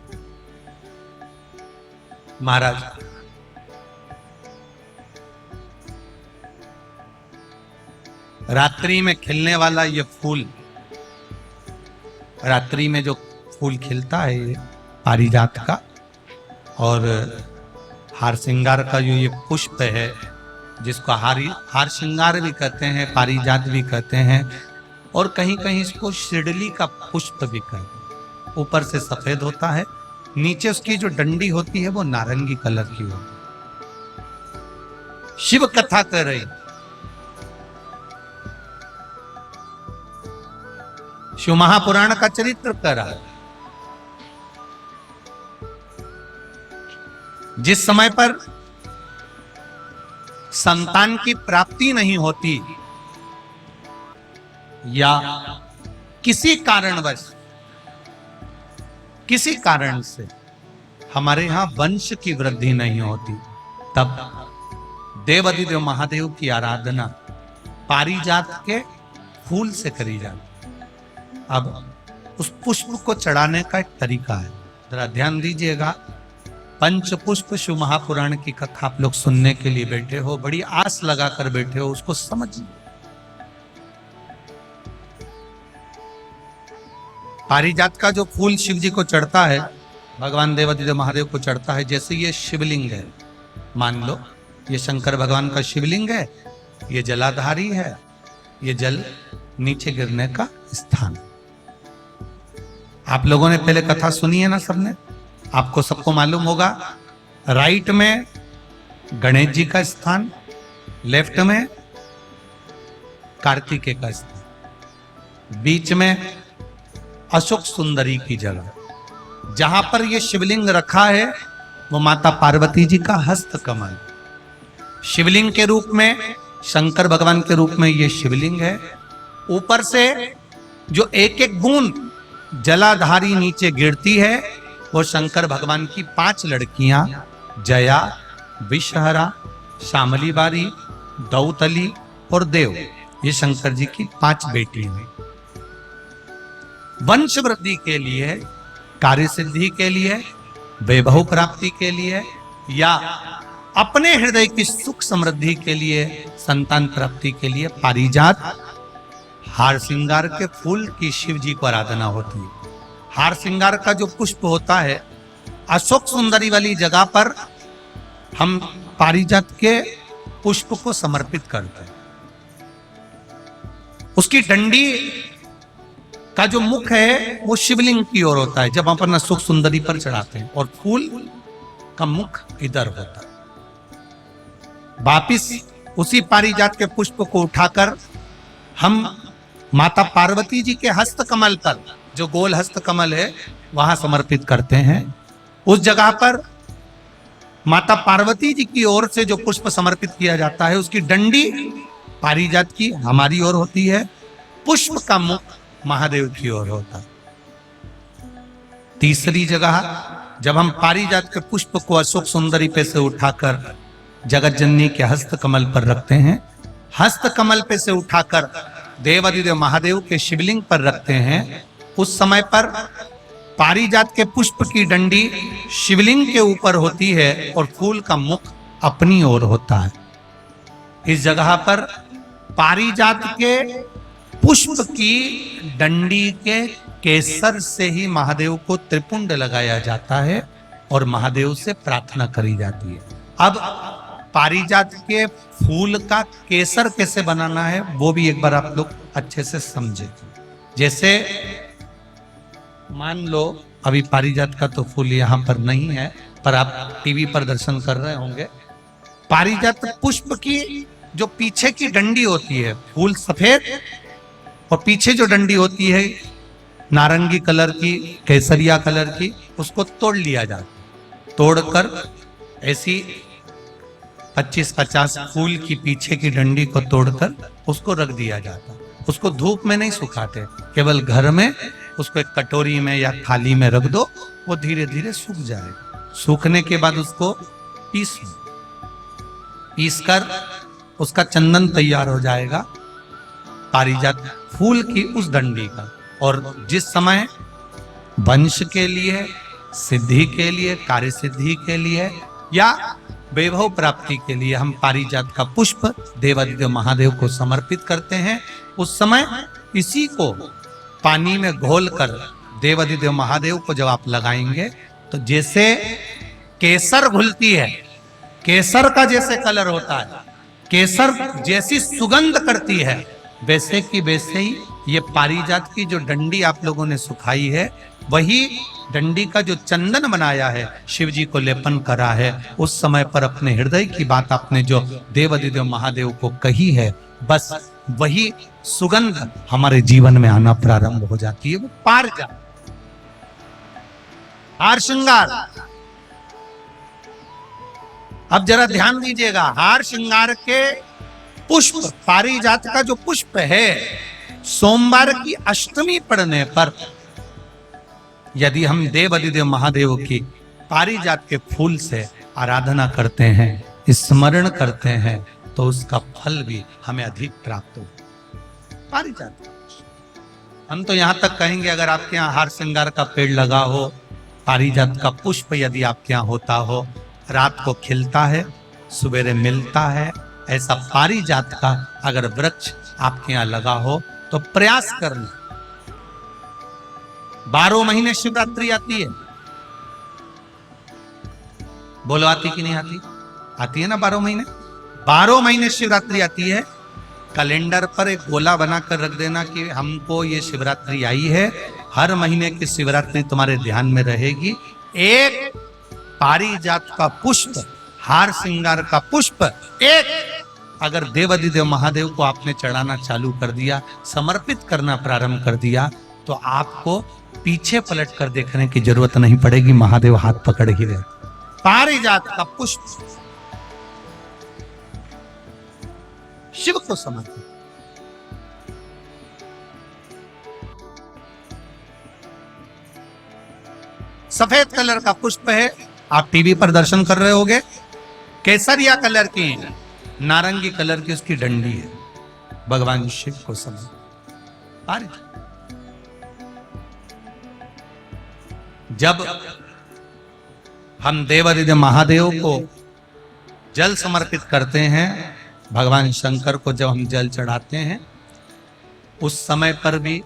A: महाराज रात्रि में खिलने वाला ये फूल, रात्रि में जो फूल खिलता है ये पारिजात का, और हार श्रृंगार का जो ये पुष्प है जिसको हार श्रृंगार भी कहते हैं, पारिजात भी कहते हैं, और कहीं कहीं इसको शिरडली का पुष्प भी कहते हैं। ऊपर से सफेद होता है, नीचे उसकी जो डंडी होती है वो नारंगी कलर की होती है। शिव कथा कर रही, शिव महापुराण का चरित्र कर रहा है। जिस समय पर संतान की प्राप्ति नहीं होती या किसी कारणवश, किसी कारण से हमारे यहां वंश की वृद्धि नहीं होती, तब देवाधिदेव महादेव की आराधना पारिजात के फूल से करी जाती। अब उस पुष्प को चढ़ाने का एक तरीका है, जरा ध्यान दीजिएगा। पंच पुष्प शिव महापुराण की कथा आप लोग सुनने के लिए बैठे हो, बड़ी आस लगाकर बैठे हो, उसको समझिए। पारिजात का जो फूल शिव जी को चढ़ता है, भगवान देवाधिदेव महादेव को चढ़ता है, जैसे ये शिवलिंग है, मान लो ये शंकर भगवान का शिवलिंग है, ये जलाधारी है, ये जल नीचे गिरने का स्थान। आप लोगों ने पहले कथा सुनी है ना सबने, आपको सबको मालूम होगा। राइट में गणेश जी का स्थान, लेफ्ट में कार्तिकेय का स्थान, बीच में अशोक सुंदरी की जगह। जहां पर यह शिवलिंग रखा है वो माता पार्वती जी का हस्त कमल, शिवलिंग के रूप में, शंकर भगवान के रूप में यह शिवलिंग है। ऊपर से जो एक एक बूंद जलाधारी नीचे गिरती है वो शंकर भगवान की 5 लड़कियां, जया, विषहरा, शामली बारी, दौतली और देव, ये शंकर जी की 5 बेटी हैं। वंश वृद्धि के लिए, कार्य सिद्धि के लिए, वैभव प्राप्ति के लिए, या अपने हृदय की सुख समृद्धि के लिए, संतान प्राप्ति के लिए पारिजात हार श्रृंगार के फूल की शिव जी को आराधना होती है। हार श्रृंगार का जो पुष्प होता है, अशोक सुंदरी वाली जगह पर हम पारिजात के पुष्प को समर्पित करते हैं। उसकी डंडी का जो मुख है वो शिवलिंग की ओर होता है जब हम अपना सुख सुंदरी पर चढ़ाते हैं, और फूल का मुख इधर होता है। वापिस उसी पारिजात के पुष्प को उठाकर हम माता पार्वती जी के हस्त कमल पर, जो गोल हस्त कमल है, वहां समर्पित करते हैं। उस जगह पर माता पार्वती जी की ओर से जो पुष्प समर्पित किया जाता है, उसकी डंडी पारिजात की हमारी ओर होती है, पुष्प का मुख महादेव की ओर होता है। तीसरी जगह, जब हम पारिजात के पुष्प को अशोक सुंदरी पे से उठाकर जगत जननी के हस्त कमल पर रखते हैं, हस्त कमल पे से उठाकर देवाधिदेव महादेव के शिवलिंग पर रखते हैं, उस समय पर पारिजात के पुष्प की डंडी शिवलिंग के ऊपर होती है और फूल का मुख अपनी ओर होता है। इस जगह पर पारिजात के पुष्प की डंडी के केसर से ही महादेव को त्रिपुंड लगाया जाता है और महादेव से प्रार्थना करी जाती है। अब पारिजात के फूल का केसर कैसे बनाना है वो भी एक बार आप लोग अच्छे से समझे। जैसे मान लो अभी पारिजात का तो फूल यहाँ पर नहीं है, पर आप टीवी पर दर्शन कर रहे होंगे। पारिजात पुष्प की जो पीछे की डंडी होती है, फूल सफेद और पीछे जो डंडी होती है नारंगी कलर की, केसरिया कलर की, उसको तोड़ लिया जाता। तोड़कर ऐसी 25-50 फूल की पीछे की डंडी को तोड़कर उसको रख दिया जाता। उसको धूप में नहीं सुखाते, केवल घर में उसको एक कटोरी में या थाली में रख दो, वो धीरे धीरे सूख जाएगा। सूखने के बाद उसको पीसकर उसका चंदन तैयार हो जाएगा पारिजात फूल की उस डंडी का। और जिस समय वंश के लिए, सिद्धि के लिए, कार्य सिद्धि के लिए या वैभव प्राप्ति के लिए हम पारिजात का पुष्प देवादिदेव महादेव को समर्पित करते हैं। उस समय इसी को पानी में घोलकर देवादिदेव महादेव को जब आप लगाएंगे तो जैसे केसर घुलती है, केसर का जैसे कलर होता है, केसर जैसी सुगंध करती है, वैसे की वैसे ही ये पारिजात की जो डंडी आप लोगों ने सुखाई है, वही डंडी का जो चंदन बनाया है, शिव जी को लेपन करा है, उस समय पर अपने हृदय की बात आपने जो देवादिदेव महादेव को कही है, बस वही सुगंध हमारे जीवन में आना प्रारंभ हो जाती है। वो पारिजात हार श्रृंगार, अब जरा ध्यान दीजिएगा, हार श्रृंगार के पुष्प, पारिजात का जो पुष्प है, सोमवार की अष्टमी पड़ने पर यदि हम देवादिदेव महादेव की पारिजात के फूल से आराधना करते हैं, स्मरण करते हैं, तो उसका फल भी हमें अधिक प्राप्त हो। पारिजात हम तो यहां तक कहेंगे, अगर आपके यहाँ हार श्रृंगार का पेड़ लगा हो, पारिजात का पुष्प यदि आपके यहाँ होता हो, रात को खिलता है, सवेरे मिलता है, ऐसा पारिजात का अगर वृक्ष आपके यहाँ लगा हो तो प्रयास करना। 12 महीने शिवरात्रि आती है, बोलो आती कि नहीं आती? आती है ना 12 महीने। 12 महीने शिवरात्रि आती है। कैलेंडर पर एक गोला बनाकर रख देना कि हमको ये शिवरात्रि आई है, हर महीने की शिवरात्रि तुम्हारे ध्यान में रहेगी। एक पारिजात का पुष्प, हार श्रृंगार का पुष्प एक अगर देवादिदेव महादेव को आपने चढ़ाना चालू कर दिया, समर्पित करना प्रारंभ कर दिया, तो आपको पीछे पलट कर देखने की जरूरत नहीं पड़ेगी, महादेव हाथ पकड़ ही रहे। पारिजात का पुष्प शिव को समर्पित। सफेद कलर का पुष्प है, आप टीवी पर दर्शन कर रहे होंगे। केसरिया कलर की, नारंगी कलर की उसकी डंडी है, भगवान शिव को समर्पित। जब हम देवादिदेव महादेव को जल समर्पित करते हैं, भगवान शंकर को जब हम जल चढ़ाते हैं, उस समय पर भी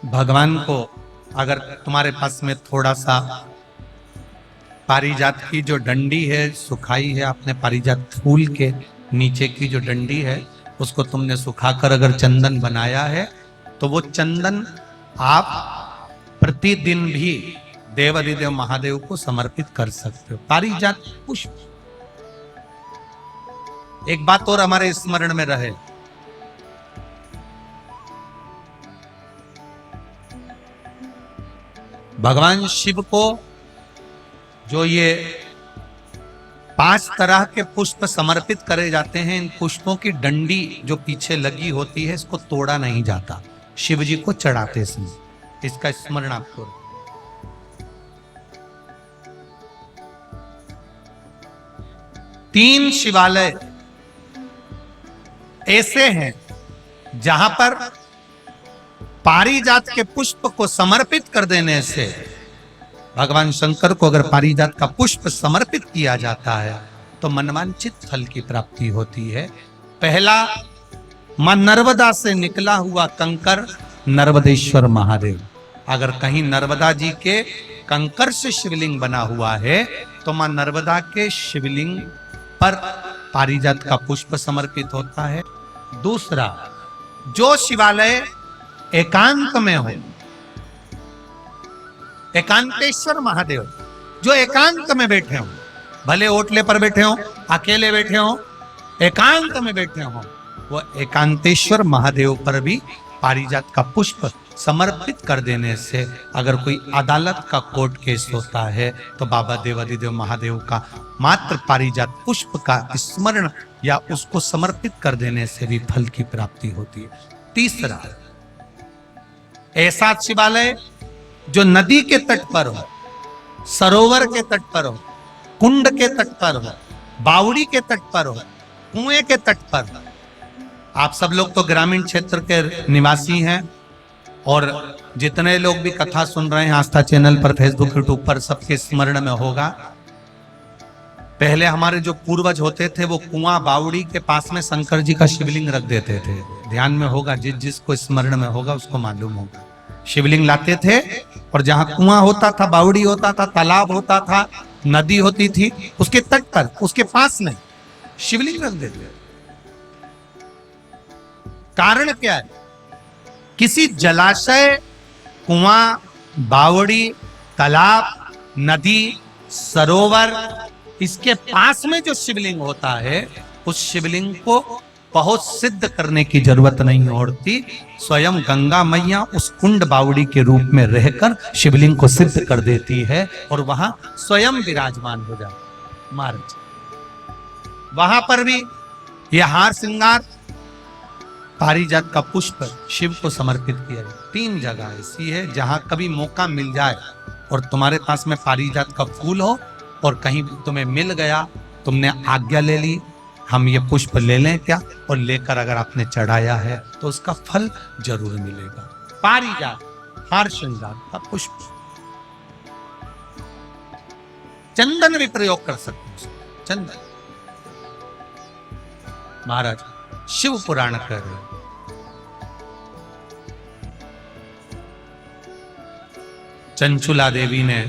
A: भगवान को, अगर तुम्हारे पास में थोड़ा सा पारिजात की जो डंडी है सुखाई है, आपने पारिजात फूल के नीचे की जो डंडी है उसको तुमने सुखाकर अगर चंदन बनाया है, तो वो चंदन आप प्रतिदिन भी देवादिदेव महादेव को समर्पित कर सकते हो। पारिजात पुष्प। एक बात और हमारे स्मरण में रहे, भगवान शिव को जो ये 5 तरह के पुष्प समर्पित करे जाते हैं, इन पुष्पों की डंडी जो पीछे लगी होती है, इसको तोड़ा नहीं जाता शिव जी को चढ़ाते समय। इसका स्मरण आपको। 3 शिवालय ऐसे हैं जहां पर पारिजात के पुष्प को समर्पित कर देने से, भगवान शंकर को अगर पारिजात का पुष्प समर्पित किया जाता है तो मनवांछित फल की प्राप्ति होती है। पहला, मां नर्मदा से निकला हुआ कंकर नर्मदेश्वर महादेव। अगर कहीं नर्मदा जी के कंकर से शिवलिंग बना हुआ है तो मां नर्मदा के शिवलिंग पर पारिजात का पुष्प समर्पित होता है। दूसरा, जो शिवालय एकांत में हो, एकांतेश्वर महादेव जो एकांत में बैठे हो, भले ओटले पर बैठे हो, अकेले बैठे हो, एकांत में बैठे हो, वो एकांतेश्वर महादेव पर भी पारिजात का पुष्प समर्पित कर देने से, अगर कोई अदालत का कोर्ट केस होता है तो बाबा देवादिदेव महादेव का मात्र पारिजात पुष्प का स्मरण या उसको समर्पित कर देने से भी फल की प्राप्ति होती है। तीसरा, ऐसा शिवालय जो नदी के तट पर हो, सरोवर के तट पर हो, कुंड के तट पर हो, बावड़ी के तट पर हो, कुएं के तट पर हो। आप सब लोग तो ग्रामीण क्षेत्र के निवासी हैं और जितने लोग भी कथा सुन रहे हैं आस्था चैनल पर, फेसबुक, यूट्यूब पर, सबके स्मरण में होगा पहले हमारे जो पूर्वज होते थे वो कुआं बावड़ी के पास में शंकर जी का शिवलिंग रख देते थे। ध्यान में होगा, जिसको स्मरण में होगा उसको मालूम होगा। शिवलिंग लाते थे और जहां कुआं होता था, बावड़ी होता था, तालाब होता था, नदी होती थी, उसके तट पर, उसके पास में शिवलिंग रख देते थे। कारण क्या है? किसी जलाशय, कुआं, बावड़ी, तालाब, नदी, सरोवर, इसके पास में जो शिवलिंग होता है, उस शिवलिंग को बहुत सिद्ध करने की जरूरत नहीं होती। स्वयं गंगा मैया उस कुंड बावड़ी के रूप में रहकर शिवलिंग को सिद्ध कर देती है और वहां स्वयं विराजमान हो जाता महाराज। वहां पर भी यह हार श्रृंगार, पारिजात का पुष्प शिव को समर्पित किया जाए। 3 जगह ऐसी है जहां कभी मौका मिल जाए और तुम्हारे पास में पारिजात का फूल हो और कहीं तुम्हें मिल गया, तुमने आज्ञा ले ली, हम ये पुष्प ले लें क्या, और लेकर अगर आपने चढ़ाया है तो उसका फल जरूर मिलेगा। पारिजात, हार श्रृंगार का पुष्प। चंदन भी प्रयोग कर सकते हैं, चंदन। महाराज शिव पुराण कर रहे हैं। चंचुला देवी ने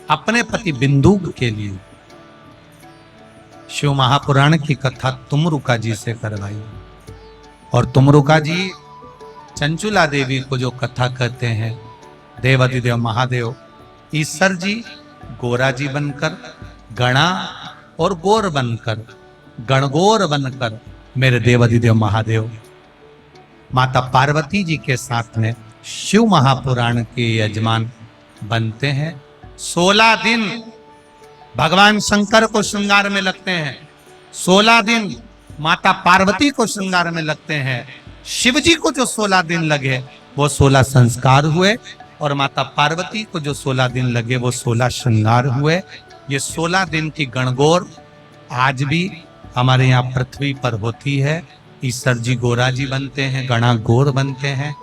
A: अपने पति बिंदुक के लिए शिव महापुराण की कथा तुमरुका जी से करवाई और तुमरुका जी चंचुला देवी को जो कथा कहते हैं, देवाधिदेव महादेव ईश्वर जी गोरा जी बनकर, गणा और गोर बनकर, गणगोर बनकर मेरे देवाधिदेव महादेव माता पार्वती जी के साथ में शिव महापुराण के यजमान बनते हैं। 16 दिन भगवान शंकर को श्रृंगार में लगते हैं, 16 दिन माता पार्वती को श्रृंगार में लगते हैं। शिव जी को जो 16 दिन लगे वो 16 संस्कार हुए और माता पार्वती को जो 16 दिन लगे वो 16 श्रृंगार हुए। ये 16 दिन की गणगौर आज भी हमारे यहाँ पृथ्वी पर होती है। ईश्वर जी गोरा जी बनते हैं, गणा गोर बनते हैं